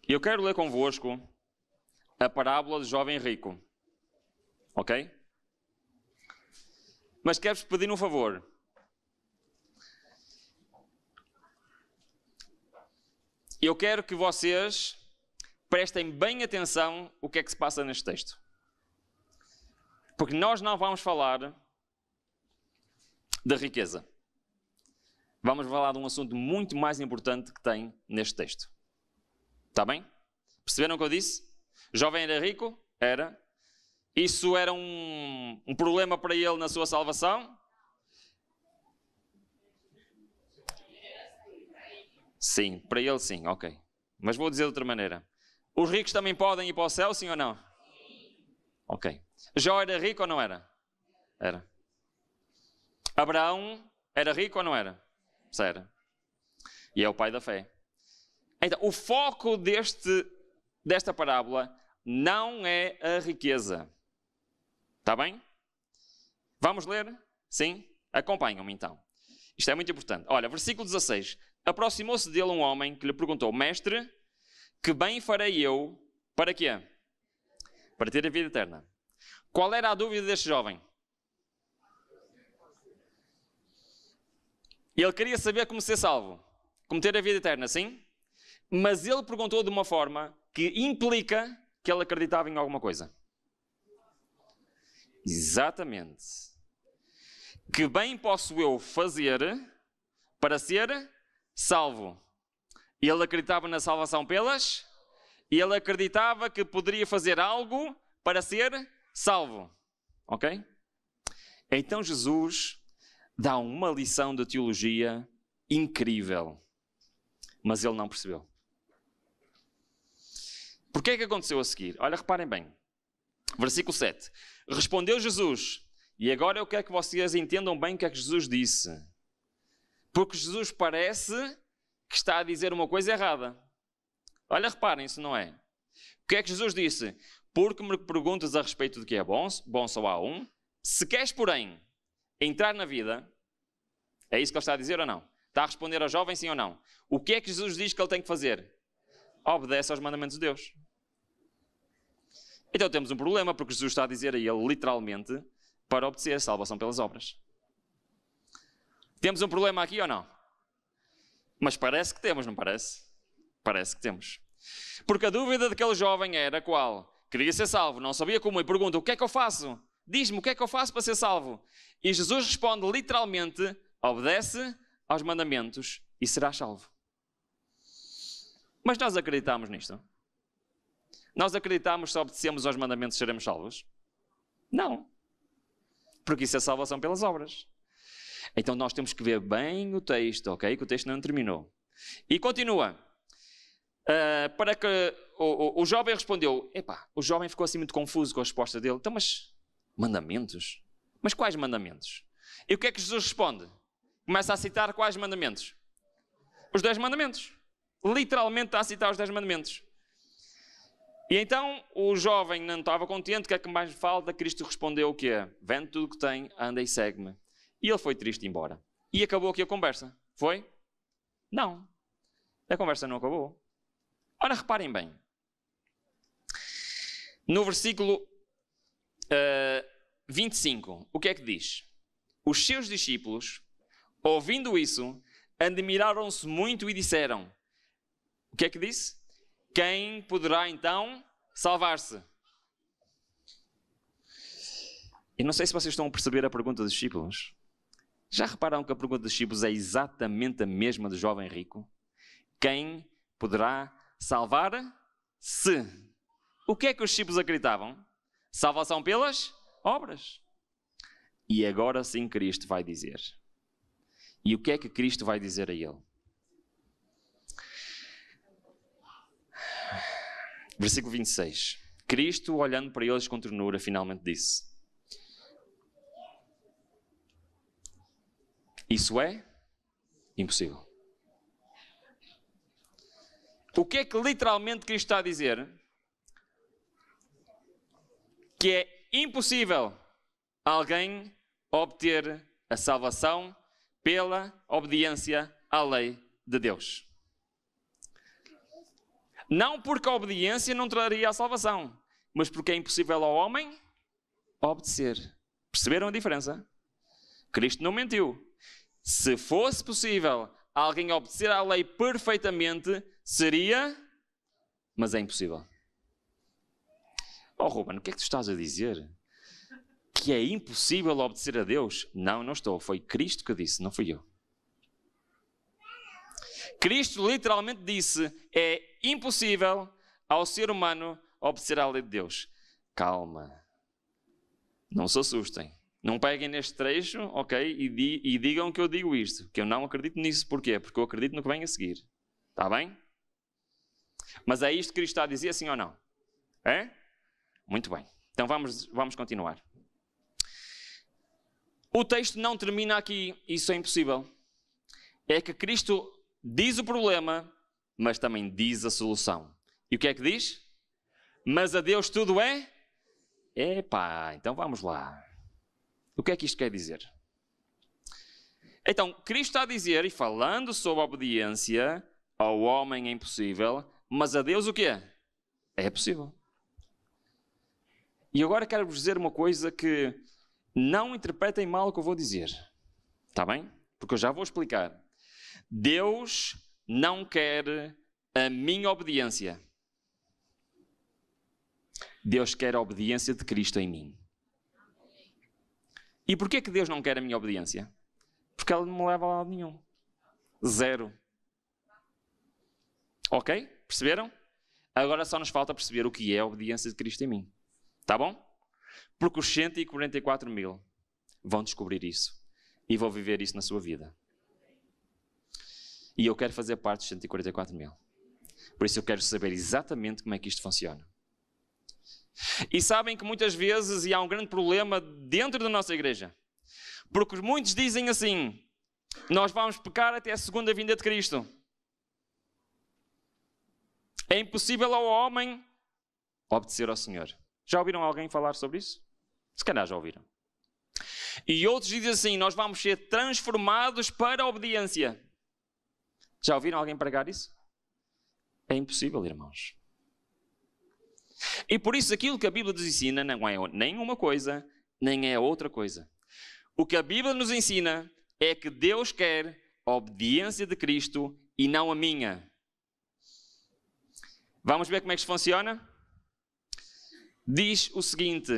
Eu quero ler convosco a parábola do jovem rico. Ok? Mas quero-vos pedir um favor. Eu quero que vocês prestem bem atenção o que é que se passa neste texto. Porque nós não vamos falar da riqueza. Vamos falar de um assunto muito mais importante que tem neste texto. Está bem? Perceberam o que eu disse? O jovem era rico? Era. Isso era um problema para ele na sua salvação? Sim, para ele sim, ok. Mas vou dizer de outra maneira. Os ricos também podem ir para o céu, sim ou não? Ok. Jó era rico ou não era? Era. Abraão era rico ou não era? Era. E é o pai da fé. Então, o foco desta parábola não é a riqueza. Está bem? Vamos ler? Sim? Acompanham-me então. Isto é muito importante. Olha, versículo 16. Aproximou-se dele um homem que lhe perguntou: Mestre, que bem farei eu para quê? Para ter a vida eterna. Qual era a dúvida deste jovem? Ele queria saber como ser salvo, como ter a vida eterna, sim? Mas ele perguntou de uma forma que implica que ele acreditava em alguma coisa. Exatamente. Que bem posso eu fazer para ser salvo? Ele acreditava na salvação pelas, e ele acreditava que poderia fazer algo para ser salvo. Ok? Então Jesus dá uma lição de teologia incrível. Mas ele não percebeu. Porquê é que aconteceu a seguir? Olha, reparem bem. Versículo 7. Respondeu Jesus, e agora eu quero que vocês entendam bem o que é que Jesus disse. Porque Jesus parece que está a dizer uma coisa errada. Olha, reparem, isso não é. O que é que Jesus disse? Porque me perguntas a respeito do que é bom só há um. Se queres, porém, entrar na vida, é isso que ele está a dizer ou não? Está a responder ao jovem, sim ou não? O que é que Jesus diz que ele tem que fazer? Obedece aos mandamentos de Deus. Então temos um problema, porque Jesus está a dizer a ele, literalmente, para obedecer a salvação pelas obras. Temos um problema aqui ou não? Mas parece que temos, não parece? Parece que temos. Porque a dúvida daquele jovem era qual? Queria ser salvo, não sabia como, e pergunta, o que é que eu faço? Diz-me, o que é que eu faço para ser salvo? E Jesus responde literalmente, obedece aos mandamentos e serás salvo. Mas nós acreditamos nisto? Nós acreditamos que se obedecemos aos mandamentos seremos salvos? Não. Porque isso é salvação pelas obras. Então nós temos que ver bem o texto, ok? Que o texto não terminou. E continua. Para que o jovem respondeu, o jovem ficou assim muito confuso com a resposta dele. Então, mas mandamentos? Mas quais mandamentos? E o que é que Jesus responde? Começa a citar quais mandamentos? Os 10 mandamentos. Literalmente está a citar os 10 mandamentos. E então o jovem não estava contente, o que é que mais falta? Cristo respondeu o quê? Vende tudo o que tem, anda e segue-me. E ele foi triste embora. E acabou aqui a conversa. Foi? Não. A conversa não acabou. Ora, reparem bem. No versículo 25, o que é que diz? Os seus discípulos, ouvindo isso, admiraram-se muito e disseram, o que é que disse? Quem poderá então salvar-se? Eu não sei se vocês estão a perceber a pergunta dos discípulos. Já repararam que a pergunta dos discípulos é exatamente a mesma do jovem rico? Quem poderá salvar-se? O que é que os discípulos acreditavam? Salvação pelas obras. E agora sim Cristo vai dizer. E o que é que Cristo vai dizer a ele? Versículo 26. Cristo, olhando para eles com ternura, finalmente disse: isso é impossível. O que é que literalmente Cristo está a dizer? Que é impossível alguém obter a salvação pela obediência à lei de Deus. Não porque a obediência não traria a salvação, mas porque é impossível ao homem obedecer. Perceberam a diferença? Cristo não mentiu. Se fosse possível alguém obedecer à lei perfeitamente, seria, mas é impossível. Oh, Ruben, o que é que tu estás a dizer? Que é impossível obedecer a Deus? Não, não estou. Foi Cristo que disse, não fui eu. Cristo literalmente disse, é impossível ao ser humano obedecer à lei de Deus. Calma. Não se assustem. Não peguem neste trecho, ok? E digam que eu digo isto. Que eu não acredito nisso. Porquê? Porque eu acredito no que vem a seguir. Está bem? Mas é isto que Cristo está a dizer, sim ou não? É? Muito bem. Então vamos continuar. O texto não termina aqui. Isso é impossível. É que Cristo diz o problema, mas também diz a solução. E o que é que diz? Mas a Deus tudo é? Então vamos lá. O que é que isto quer dizer? Então, Cristo está a dizer, e falando sobre a obediência, ao homem é impossível, mas a Deus o quê? É possível. E agora quero-vos dizer uma coisa que não interpretem mal o que eu vou dizer. Está bem? Porque eu já vou explicar. Deus não quer a minha obediência. Deus quer a obediência de Cristo em mim. E porquê que Deus não quer a minha obediência? Porque ela não me leva a lado nenhum. Zero. Ok? Perceberam? Agora só nos falta perceber o que é a obediência de Cristo em mim. Tá bom? Porque os 144 mil vão descobrir isso. E vão viver isso na sua vida. E eu quero fazer parte dos 144 mil. Por isso eu quero saber exatamente como é que isto funciona. E sabem que muitas vezes, e há um grande problema dentro da nossa igreja, porque muitos dizem assim, nós vamos pecar até a segunda vinda de Cristo. É impossível ao homem obedecer ao Senhor. Já ouviram alguém falar sobre isso? Se calhar já ouviram. E outros dizem assim, nós vamos ser transformados para a obediência. Já ouviram alguém pregar isso? É impossível, irmãos. E por isso aquilo que a Bíblia nos ensina não é nem uma coisa, nem é outra coisa. O que a Bíblia nos ensina é que Deus quer a obediência de Cristo e não a minha. Vamos ver como é que isto funciona? Diz o seguinte,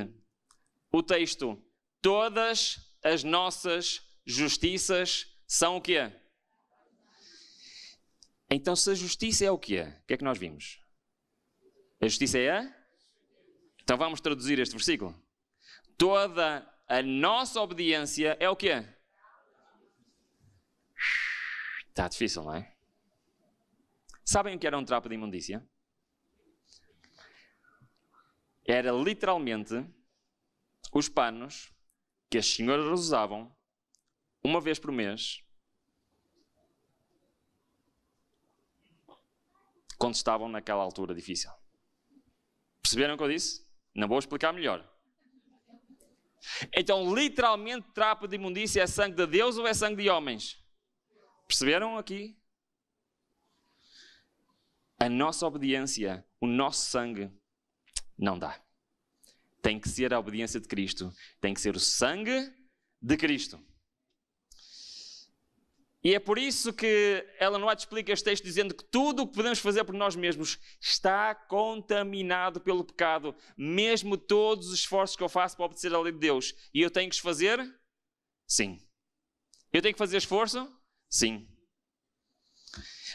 o texto, todas as nossas justiças são o quê? Então, se a justiça é o quê? O que é que nós vimos? A justiça é a? Então vamos traduzir este versículo. Toda a nossa obediência é o quê? Está difícil, não é? Sabem o que era um trapo de imundícia? Era literalmente os panos que as senhoras usavam uma vez por mês quando estavam naquela altura difícil. Perceberam o que eu disse? Não vou explicar melhor. Então, literalmente, trapo de imundícia é sangue de Deus ou é sangue de homens? Perceberam aqui? A nossa obediência, o nosso sangue, não dá. Tem que ser a obediência de Cristo. Tem que ser o sangue de Cristo. E é por isso que Ellen White explica este texto dizendo que tudo o que podemos fazer por nós mesmos está contaminado pelo pecado. Mesmo todos os esforços que eu faço para obedecer à lei de Deus. E eu tenho que os fazer? Sim. Eu tenho que fazer esforço? Sim.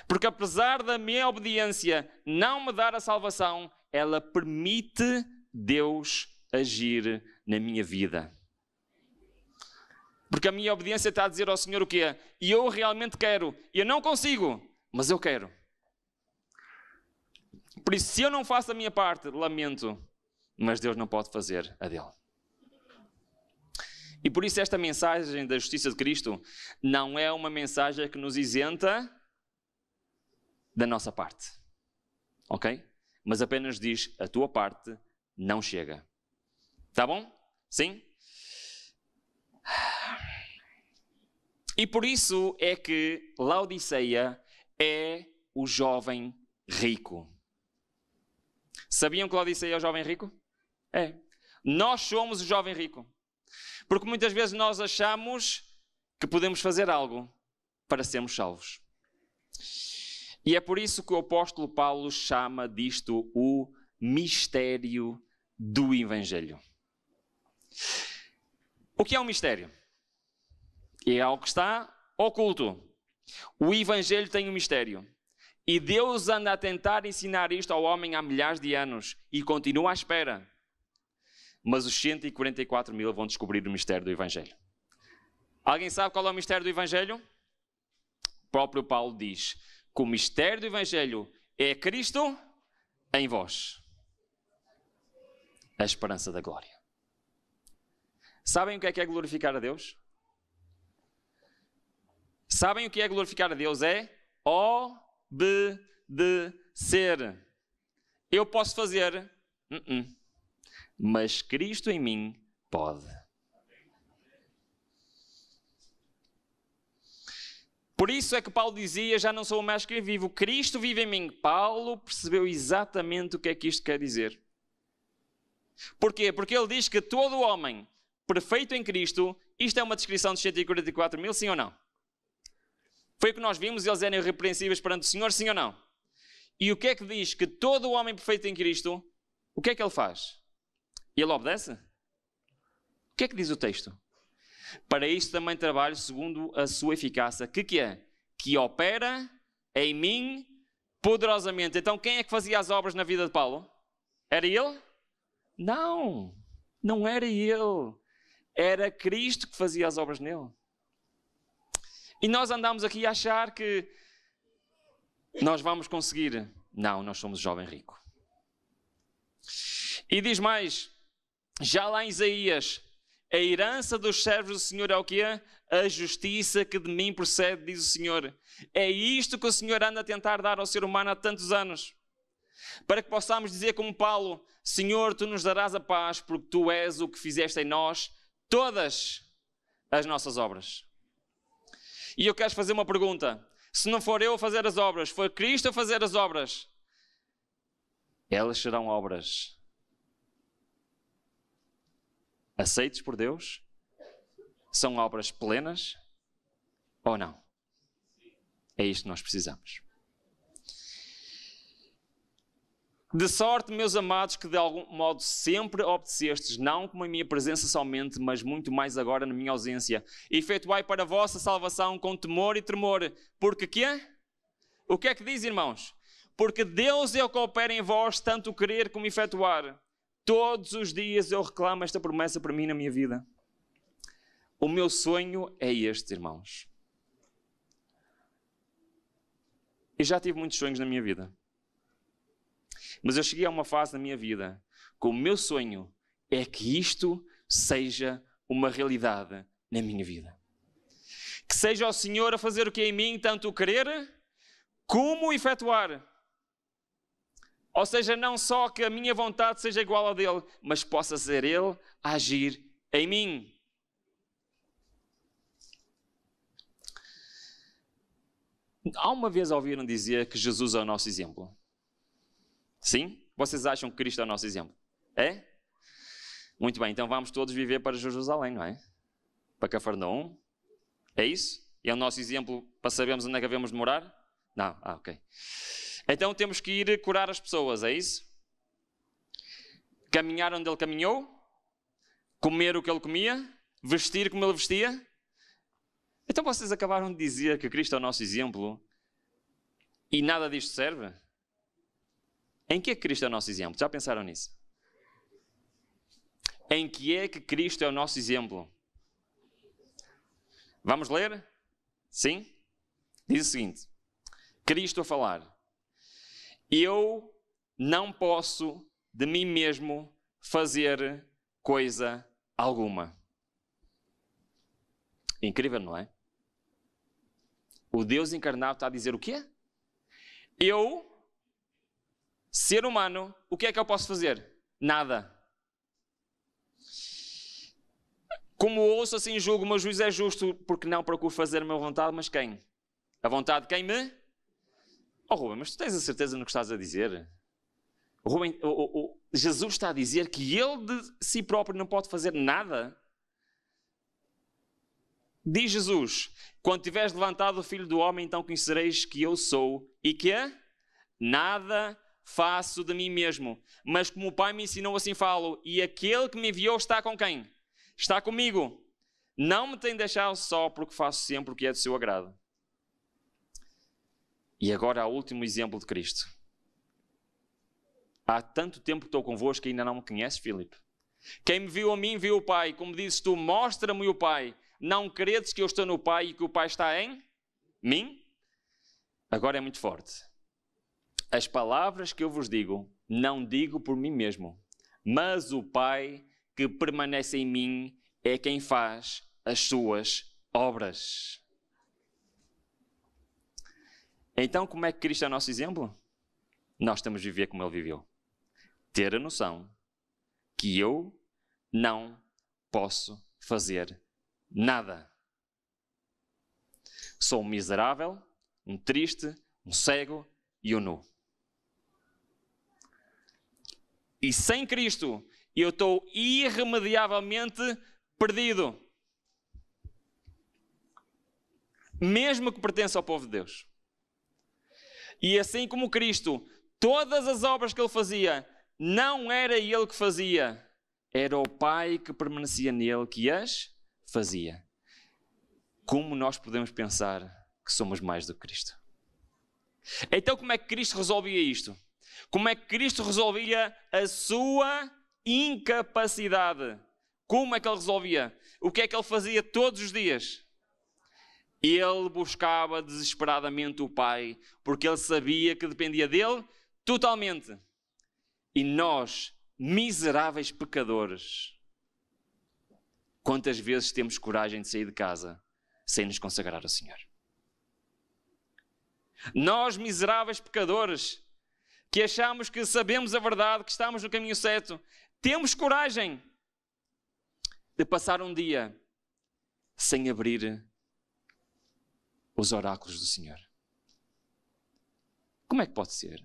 Porque apesar da minha obediência não me dar a salvação, ela permite Deus agir na minha vida. Porque a minha obediência está a dizer ao Senhor o quê? E eu realmente quero. Eu não consigo, mas eu quero. Por isso, se eu não faço a minha parte, lamento. Mas Deus não pode fazer a dele. E por isso esta mensagem da justiça de Cristo não é uma mensagem que nos isenta da nossa parte. Ok? Mas apenas diz, a tua parte não chega. Tá bom? Sim? E por isso é que Laodiceia é o jovem rico. Sabiam que Laodiceia é o jovem rico? É. Nós somos o jovem rico. Porque muitas vezes nós achamos que podemos fazer algo para sermos salvos. E é por isso que o apóstolo Paulo chama disto o mistério do Evangelho. O que é um mistério? É algo que está oculto. O Evangelho tem um mistério. E Deus anda a tentar ensinar isto ao homem há milhares de anos. E continua à espera. Mas os 144 mil vão descobrir o mistério do Evangelho. Alguém sabe qual é o mistério do Evangelho? O próprio Paulo diz que o mistério do Evangelho é Cristo em vós. A esperança da glória. Sabem o que é glorificar a Deus? Sabem o que é glorificar a Deus? É obedecer. Eu posso fazer, mas Cristo em mim pode. Por isso é que Paulo dizia, já não sou mais que eu vivo, Cristo vive em mim. Paulo percebeu exatamente o que é que isto quer dizer. Porquê? Porque ele diz que todo homem perfeito em Cristo, isto é uma descrição dos 144 mil, sim ou não? Foi o que nós vimos, eles eram irrepreensíveis perante o Senhor, sim ou não? E o que é que diz que todo homem perfeito em Cristo, o que é que ele faz? Ele obedece? O que é que diz o texto? Para isto também trabalho segundo a sua eficácia. Que é? Que opera em mim poderosamente. Então quem é que fazia as obras na vida de Paulo? Era ele? Não, não era ele. Era Cristo que fazia as obras nele. E nós andamos aqui a achar que nós vamos conseguir. Não, nós somos jovem rico. E diz mais, já lá em Isaías, a herança dos servos do Senhor é o quê? A justiça que de mim procede, diz o Senhor. É isto que o Senhor anda a tentar dar ao ser humano há tantos anos. Para que possamos dizer como Paulo, Senhor, Tu nos darás a paz, porque Tu és o que fizeste em nós todas as nossas obras. E eu quero fazer uma pergunta. Se não for eu a fazer as obras, for Cristo a fazer as obras, elas serão obras aceites por Deus? São obras plenas ou não? É isto que nós precisamos. De sorte, meus amados, que de algum modo sempre obedecestes, não como a minha presença somente, mas muito mais agora na minha ausência. Efetuai para a vossa salvação com temor e tremor. Porque quê? O que é que diz, irmãos? Porque Deus é o que opera em vós, tanto o querer como efetuar. Todos os dias eu reclamo esta promessa para mim na minha vida. O meu sonho é este, irmãos. Eu já tive muitos sonhos na minha vida. Mas eu cheguei a uma fase na minha vida que o meu sonho é que isto seja uma realidade na minha vida. Que seja o Senhor a fazer o que é em mim, tanto o querer como o efetuar. Ou seja, não só que a minha vontade seja igual à dele, mas possa ser ele a agir em mim. Há uma vez ouviram dizer que Jesus é o nosso exemplo? Sim? Vocês acham que Cristo é o nosso exemplo? É? Muito bem, então vamos todos viver para Jerusalém, não é? Para Cafarnaum. É isso? É o nosso exemplo para sabermos onde é que devemos de morar? Não? Ok. Então temos que ir curar as pessoas, é isso? Caminhar onde ele caminhou? Comer o que ele comia? Vestir como ele vestia? Então vocês acabaram de dizer que Cristo é o nosso exemplo e nada disto serve? Em que é que Cristo é o nosso exemplo? Já pensaram nisso? Em que é que Cristo é o nosso exemplo? Vamos ler? Sim? Diz o seguinte. Cristo a falar. Eu não posso de mim mesmo fazer coisa alguma. Incrível, não é? O Deus encarnado está a dizer o quê? Eu, ser humano, o que é que eu posso fazer? Nada. Como ouço, assim julgo, o meu juízo é justo, porque não procuro fazer a minha vontade, mas quem? A vontade de quem me? Oh, Rubem, mas tu tens a certeza no que estás a dizer? Rubem, Jesus está a dizer que ele de si próprio não pode fazer nada. Diz Jesus, quando tiveres levantado o Filho do Homem, então conhecereis que eu sou e que nada faço de mim mesmo, mas como o Pai me ensinou, assim falo, e aquele que me enviou está com quem? Está comigo. Não me tem deixado só, porque faço sempre o que é do seu agrado. E agora há o último exemplo de Cristo. Há tanto tempo que estou convosco que ainda não me conheces, Filipe. Quem me viu a mim, viu o Pai. Como dizes tu, mostra-me o Pai. Não credes que eu estou no Pai e que o Pai está em mim? Agora é muito forte. As palavras que eu vos digo, não digo por mim mesmo, mas o Pai que permanece em mim é quem faz as suas obras. Então, como é que Cristo é o nosso exemplo? Nós temos de viver como Ele viveu. Ter a noção que eu não posso fazer nada. Sou um miserável, um triste, um cego e um nu. E sem Cristo, eu estou irremediavelmente perdido. Mesmo que pertença ao povo de Deus. E assim como Cristo, todas as obras que Ele fazia, não era Ele que fazia, era o Pai que permanecia nele que as fazia. Como nós podemos pensar que somos mais do que Cristo? Então como é que Cristo resolvia isto? Como é que Cristo resolvia a sua incapacidade? Como é que Ele resolvia? O que é que Ele fazia todos os dias? Ele buscava desesperadamente o Pai, porque Ele sabia que dependia dele totalmente. E nós miseráveis pecadores, quantas vezes temos coragem de sair de casa sem nos consagrar ao Senhor? Nós, miseráveis pecadores, que achamos que sabemos a verdade, que estamos no caminho certo, temos coragem de passar um dia sem abrir os oráculos do Senhor. Como é que pode ser?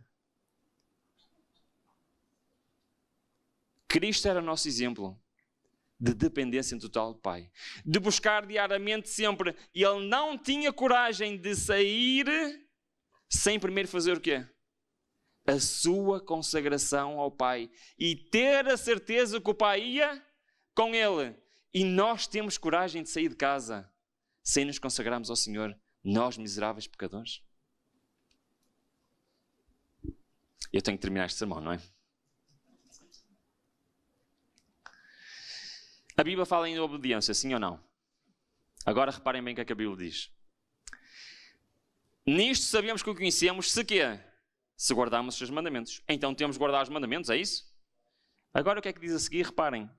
Cristo era o nosso exemplo de dependência total do Pai, de buscar diariamente sempre, e Ele não tinha coragem de sair sem primeiro fazer o quê? A sua consagração ao Pai e ter a certeza que o Pai ia com Ele. E nós temos coragem de sair de casa sem nos consagrarmos ao Senhor, nós miseráveis pecadores? Eu tenho que terminar este sermão, não é? A Bíblia fala em obediência, sim ou não? Agora reparem bem o que é que a Bíblia diz. Nisto sabemos que o conhecemos, se quê? Se guardarmos os seus mandamentos. Então temos de guardar os mandamentos, é isso? Agora o que é que diz a seguir? Reparem.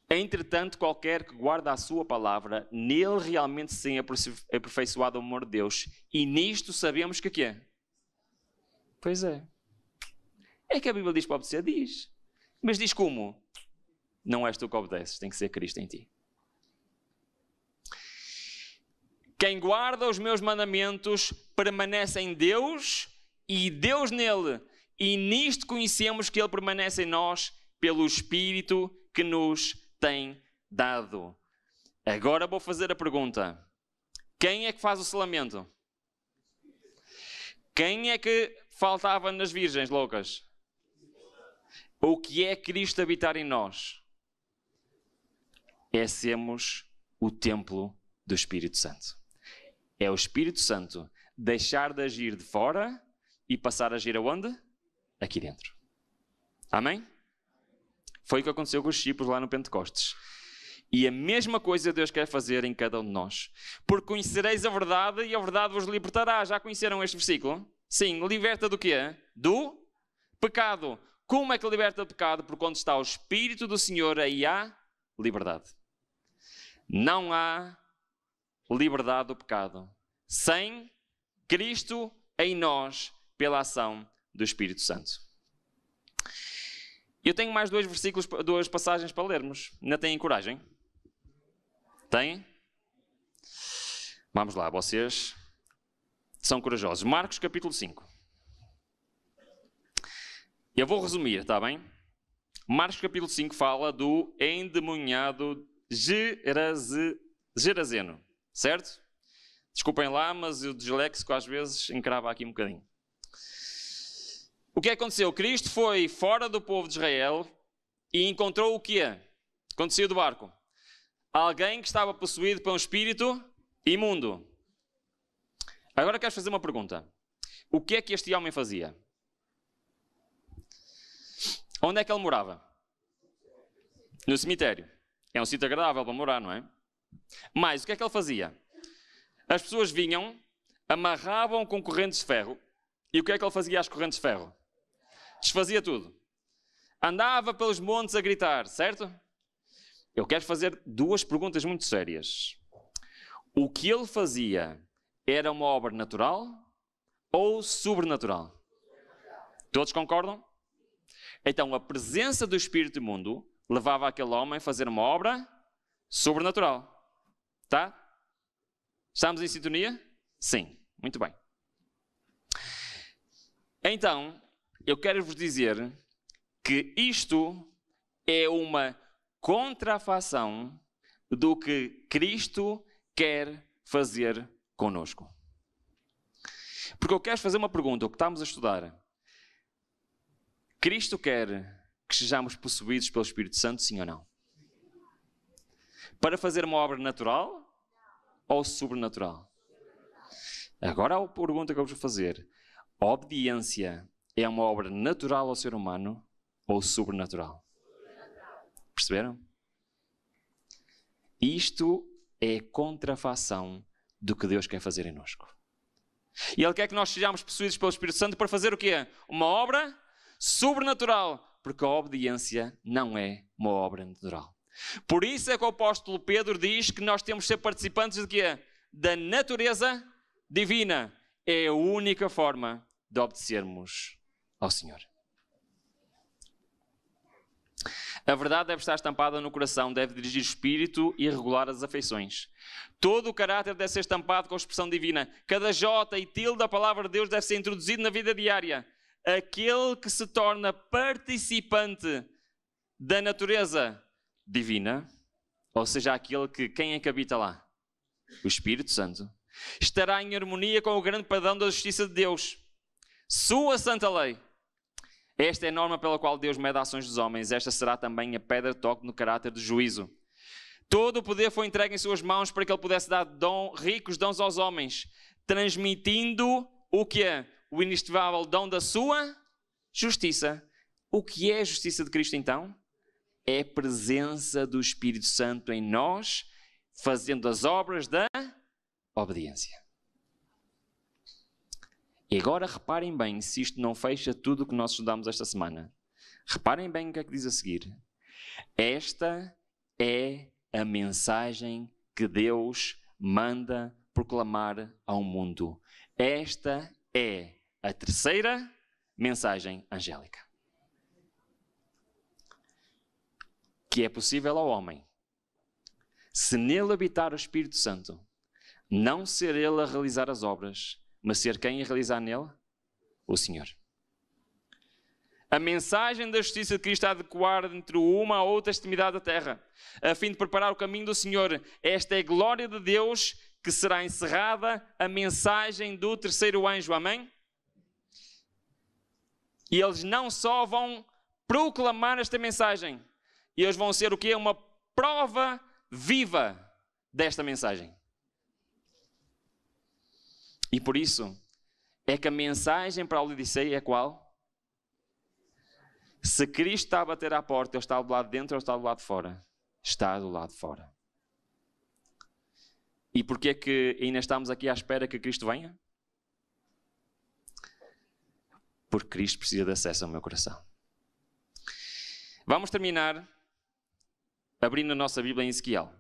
Entretanto, qualquer que guarda a sua palavra, nele realmente se tem aperfeiçoado o amor de Deus. E nisto sabemos que quê? Pois é. É que a Bíblia diz para obedecer? Diz. Mas diz como? Não és tu que obedeces, tem que ser Cristo em ti. Quem guarda os meus mandamentos permanece em Deus e Deus nele. E nisto conhecemos que Ele permanece em nós pelo Espírito que nos tem dado. Agora vou fazer a pergunta. Quem é que faz o selamento? Quem é que faltava nas virgens loucas? O que é Cristo habitar em nós? É sermos o templo do Espírito Santo. É o Espírito Santo deixar de agir de fora e passar a agir aonde? Aqui dentro. Amém? Foi o que aconteceu com os discípulos lá no Pentecostes. E a mesma coisa Deus quer fazer em cada um de nós. Porque conhecereis a verdade e a verdade vos libertará. Já conheceram este versículo? Sim, liberta do quê? Do pecado. Como é que liberta do pecado? Porque quando está o Espírito do Senhor, aí há liberdade. Não há liberdade do pecado sem Cristo em nós pela ação do Espírito Santo. Eu tenho mais dois versículos, duas passagens para lermos. Ainda têm coragem? Têm? Vamos lá, vocês são corajosos. Marcos capítulo 5. Eu vou resumir, está bem? Marcos capítulo 5 fala do endemoniado Gerazeno, certo? Desculpem lá, mas o disléxico às vezes encrava aqui um bocadinho. O que aconteceu? Cristo foi fora do povo de Israel e encontrou o quê? Quando saiu do barco? Alguém que estava possuído por um espírito imundo. Agora quero fazer uma pergunta. O que é que este homem fazia? Onde é que ele morava? No cemitério. É um sítio agradável para morar, não é? Mas o que é que ele fazia? As pessoas vinham, amarravam com correntes de ferro. E o que é que ele fazia às correntes de ferro? Desfazia tudo. Andava pelos montes a gritar, certo? Eu quero fazer duas perguntas muito sérias. O que ele fazia era uma obra natural ou sobrenatural? Todos concordam? Então, a presença do Espírito imundo levava aquele homem a fazer uma obra sobrenatural. Tá? Estamos em sintonia? Sim. Muito bem. Então, eu quero vos dizer que isto é uma contrafação do que Cristo quer fazer conosco. Porque eu quero fazer uma pergunta, o que estamos a estudar. Cristo quer que sejamos possuídos pelo Espírito Santo, sim ou não? Para fazer uma obra natural ou sobrenatural? Agora a pergunta que eu vos vou fazer. A obediência é uma obra natural ao ser humano ou sobrenatural? Perceberam? Isto é contrafação do que Deus quer fazer em nós. E Ele quer que nós sejamos possuídos pelo Espírito Santo para fazer o quê? Uma obra sobrenatural, porque a obediência não é uma obra natural. Por isso é que o apóstolo Pedro diz que nós temos de ser participantes de quê? Da natureza divina. É a única forma de obedecermos ao Senhor. A verdade deve estar estampada no coração, deve dirigir o espírito e regular as afeições. Todo o caráter deve ser estampado com a expressão divina. Cada jota e tilde da palavra de Deus deve ser introduzido na vida diária. Aquele que se torna participante da natureza divina, ou seja, aquele que, quem é que habita lá? O Espírito Santo. Estará em harmonia com o grande padrão da justiça de Deus. Sua santa lei. Esta é a norma pela qual Deus mede ações dos homens. Esta será também a pedra de toque no caráter do juízo. Todo o poder foi entregue em suas mãos para que ele pudesse dar ricos dons aos homens, transmitindo o que é? O inestimável dom da sua justiça. O que é a justiça de Cristo então? É a presença do Espírito Santo em nós, fazendo as obras da obediência. E agora reparem bem se isto não fecha tudo o que nós estudamos esta semana. Reparem bem o que é que diz a seguir. Esta é a mensagem que Deus manda proclamar ao mundo. Esta é a terceira mensagem angélica. Que é possível ao homem, se nele habitar o Espírito Santo, não ser ele a realizar as obras, mas ser quem a realizar nele? O Senhor. A mensagem da justiça de Cristo há de ecoar entre uma a outra extremidade da terra, a fim de preparar o caminho do Senhor. Esta é a glória de Deus, que será encerrada a mensagem do terceiro anjo. Amém? E eles não só vão proclamar esta mensagem, e eles vão ser o quê? Uma prova viva desta mensagem. E por isso é que a mensagem para a Laodiceia é qual? Se Cristo está a bater à porta, ele está do lado de dentro ou está do lado de fora? Está do lado de fora. E porquê é que ainda estamos aqui à espera que Cristo venha? Porque Cristo precisa de acesso ao meu coração. Vamos terminar abrindo a nossa Bíblia em Ezequiel.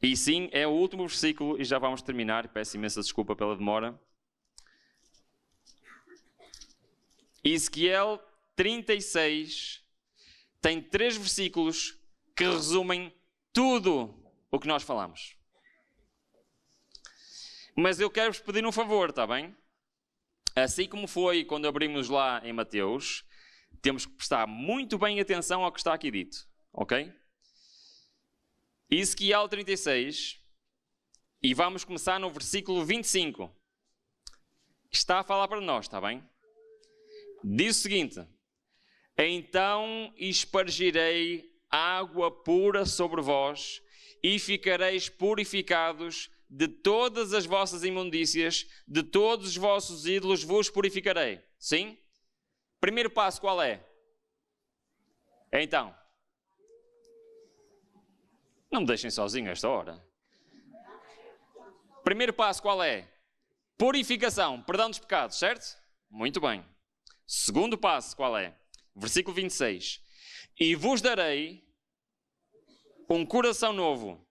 E sim, é o último versículo e já vamos terminar. Peço imensa desculpa pela demora. Ezequiel 36 tem 3 versículos que resumem tudo o que nós falamos. Mas eu quero-vos pedir um favor, está bem? Assim como foi quando abrimos lá em Mateus, temos que prestar muito bem atenção ao que está aqui dito, ok? Ezequiel 36, e vamos começar no versículo 25. Está a falar para nós, está bem? Diz o seguinte: então espargirei água pura sobre vós, e ficareis purificados de todas as vossas imundícias, de todos os vossos ídolos vos purificarei. Sim? Primeiro passo qual é? Então, não me deixem sozinho a esta hora. Primeiro passo qual é? Purificação, perdão dos pecados, certo? Muito bem. Segundo passo qual é? Versículo 26. E vos darei um coração novo.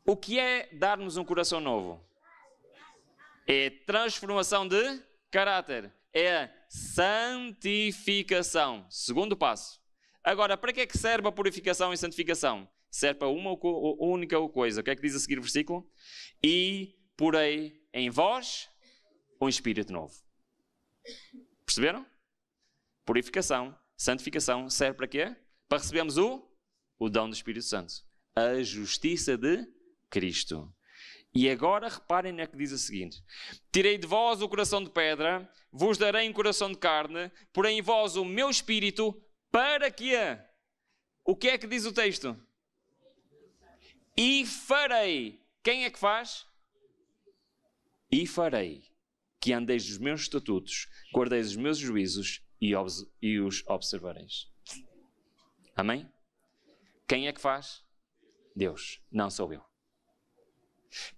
O que é dar-nos um coração novo? É transformação de caráter. É a santificação. Segundo passo. Agora, para que é que serve a purificação e santificação? Serve para uma única coisa. O que é que diz a seguir o versículo? E porei em vós um espírito novo. Perceberam? Purificação, santificação, serve para quê? Para recebermos o dom do Espírito Santo. A justiça de Cristo. E agora reparem na que diz a seguinte: tirei de vós o coração de pedra, vos darei um coração de carne, porém em vós o meu espírito, para quê? O que é que diz o texto? E farei. Quem é que faz? E farei que andeis dos meus estatutos, guardeis os meus juízos e os observareis. Amém? Quem é que faz? Deus, não sou eu.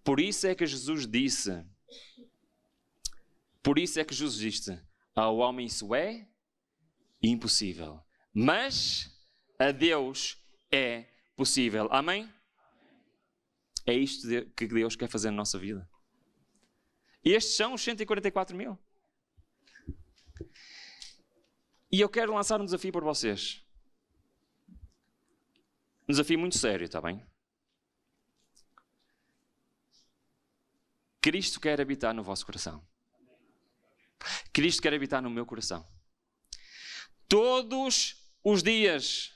Por isso é que Jesus disse Por isso é que Jesus disse: ao homem isso é impossível, mas a Deus é possível. Amém? É isto que Deus quer fazer na nossa vida. E estes são os 144 mil. E eu quero lançar um desafio para vocês. Um desafio muito sério, está bem? Cristo quer habitar no vosso coração. Cristo quer habitar no meu coração. Todos os dias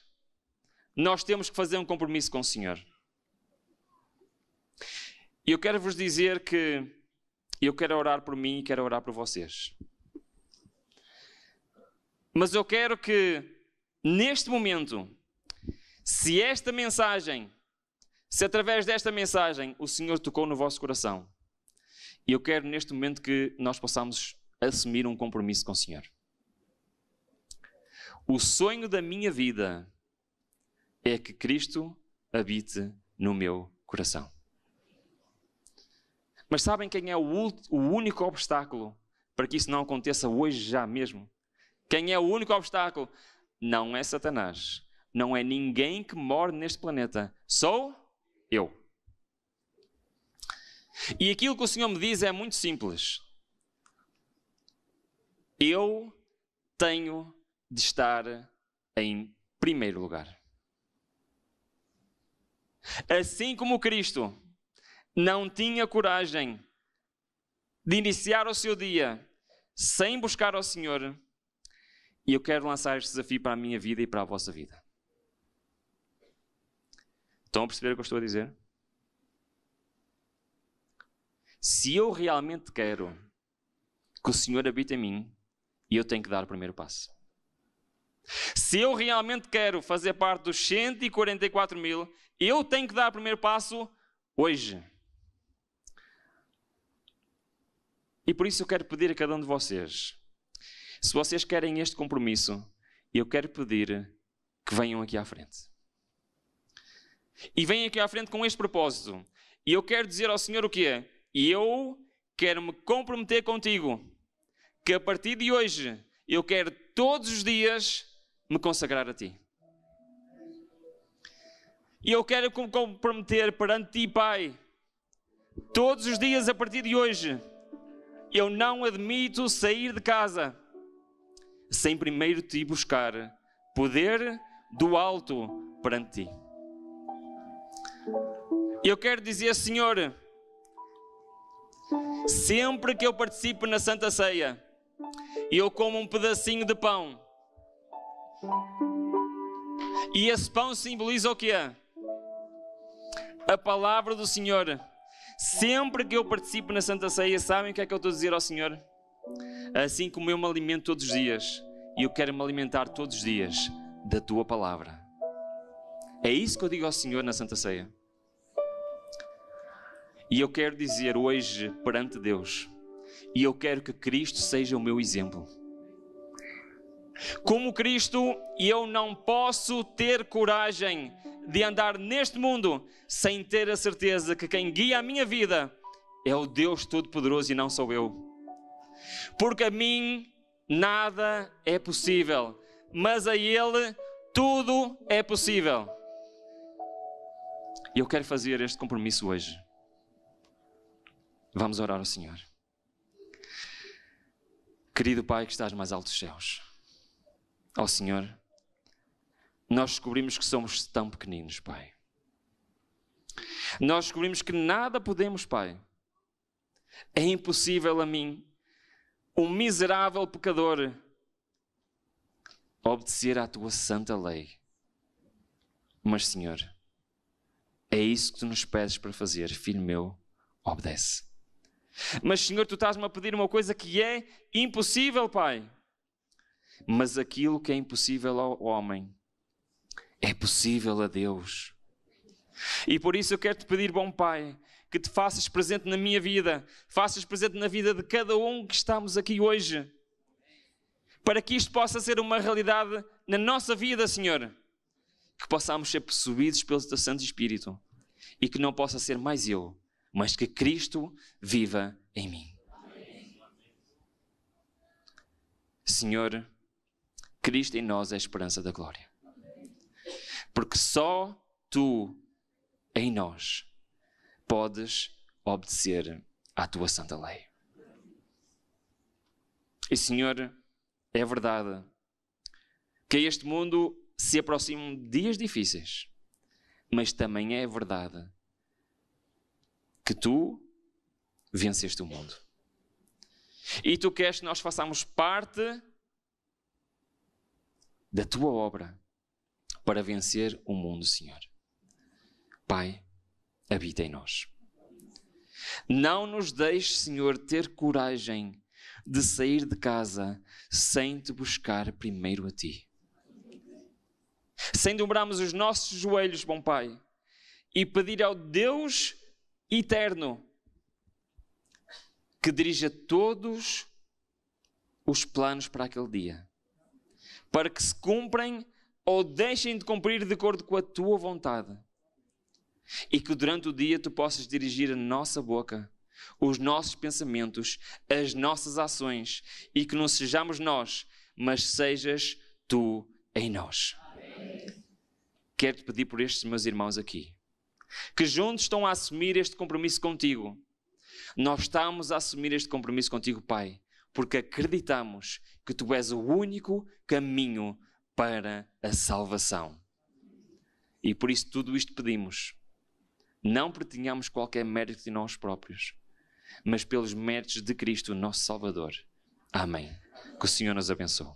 nós temos que fazer um compromisso com o Senhor. E eu quero vos dizer que eu quero orar por mim e quero orar por vocês. Mas eu quero que, neste momento, se através desta mensagem o Senhor tocou no vosso coração, eu quero neste momento que nós possamos assumir um compromisso com o Senhor. O sonho da minha vida é que Cristo habite no meu coração. Mas sabem quem é o único obstáculo para que isso não aconteça hoje já mesmo? Quem é o único obstáculo? Não é Satanás. Não é ninguém que mora neste planeta. Sou eu. E aquilo que o Senhor me diz é muito simples. Eu tenho de estar em primeiro lugar. Assim como Cristo não tinha coragem de iniciar o seu dia sem buscar ao Senhor, e eu quero lançar este desafio para a minha vida e para a vossa vida. Estão a perceber o que eu estou a dizer? Se eu realmente quero que o Senhor habite em mim, eu tenho que dar o primeiro passo. Se eu realmente quero fazer parte dos 144 mil, eu tenho que dar o primeiro passo hoje. E por isso eu quero pedir a cada um de vocês, se vocês querem este compromisso, eu quero pedir que venham aqui à frente. E venham aqui à frente com este propósito. E eu quero dizer ao Senhor o que é? Eu quero me comprometer contigo, que a partir de hoje, eu quero todos os dias me consagrar a ti. E eu quero me comprometer perante ti, Pai, todos os dias a partir de hoje, eu não admito sair de casa sem primeiro te buscar poder do alto perante ti. Eu quero dizer, Senhor, sempre que eu participo na Santa Ceia, eu como um pedacinho de pão. E esse pão simboliza o quê? A palavra do Senhor. Sempre que eu participo na Santa Ceia, sabem o que é que eu estou a dizer ao Senhor? Assim como eu me alimento todos os dias, e eu quero me alimentar todos os dias da Tua Palavra. É isso que eu digo ao Senhor na Santa Ceia. E eu quero dizer hoje perante Deus, e eu quero que Cristo seja o meu exemplo. Como Cristo, eu não posso ter coragem de andar neste mundo sem ter a certeza que quem guia a minha vida é o Deus Todo-Poderoso e não sou eu. Porque a mim nada é possível, mas a Ele tudo é possível. E eu quero fazer este compromisso hoje. Vamos orar ao Senhor. Querido Pai que estás mais alto dos céus, ó Senhor, nós descobrimos que somos tão pequeninos, Pai. Nós descobrimos que nada podemos, Pai. É impossível a mim, um miserável pecador, obedecer à Tua santa lei. Mas, Senhor, é isso que Tu nos pedes para fazer. Filho meu, obedece. Mas, Senhor, Tu estás-me a pedir uma coisa que é impossível, Pai. Mas aquilo que é impossível ao homem é possível a Deus. E por isso eu quero te pedir, bom Pai, que te faças presente na minha vida, faças presente na vida de cada um que estamos aqui hoje, para que isto possa ser uma realidade na nossa vida, Senhor, que possamos ser possuídos pelo Teu Santo Espírito e que não possa ser mais eu, mas que Cristo viva em mim. Senhor, Cristo em nós é a esperança da glória. Porque só Tu, em nós, podes obedecer à Tua santa lei. E, Senhor, é verdade que a este mundo se aproximam dias difíceis, mas também é verdade que Tu venceste o mundo. E Tu queres que nós façamos parte da Tua obra para vencer o mundo, Senhor. Pai, habita em nós. Não nos deixes, Senhor, ter coragem de sair de casa sem Te buscar primeiro a Ti. Sem dobrarmos os nossos joelhos, bom Pai, e pedir ao Deus eterno que dirija todos os planos para aquele dia, para que se cumprem ou deixem de cumprir de acordo com a Tua vontade. E que durante o dia Tu possas dirigir a nossa boca, os nossos pensamentos, as nossas ações, e que não sejamos nós, mas sejas Tu em nós. Quero-te pedir por estes meus irmãos aqui, que juntos estão a assumir este compromisso contigo. Nós estamos a assumir este compromisso contigo, Pai, porque acreditamos que Tu és o único caminho para a salvação. E por isso tudo isto pedimos. Não porque tenhamos qualquer mérito de nós próprios, mas pelos méritos de Cristo, nosso Salvador. Amém. Que o Senhor nos abençoe.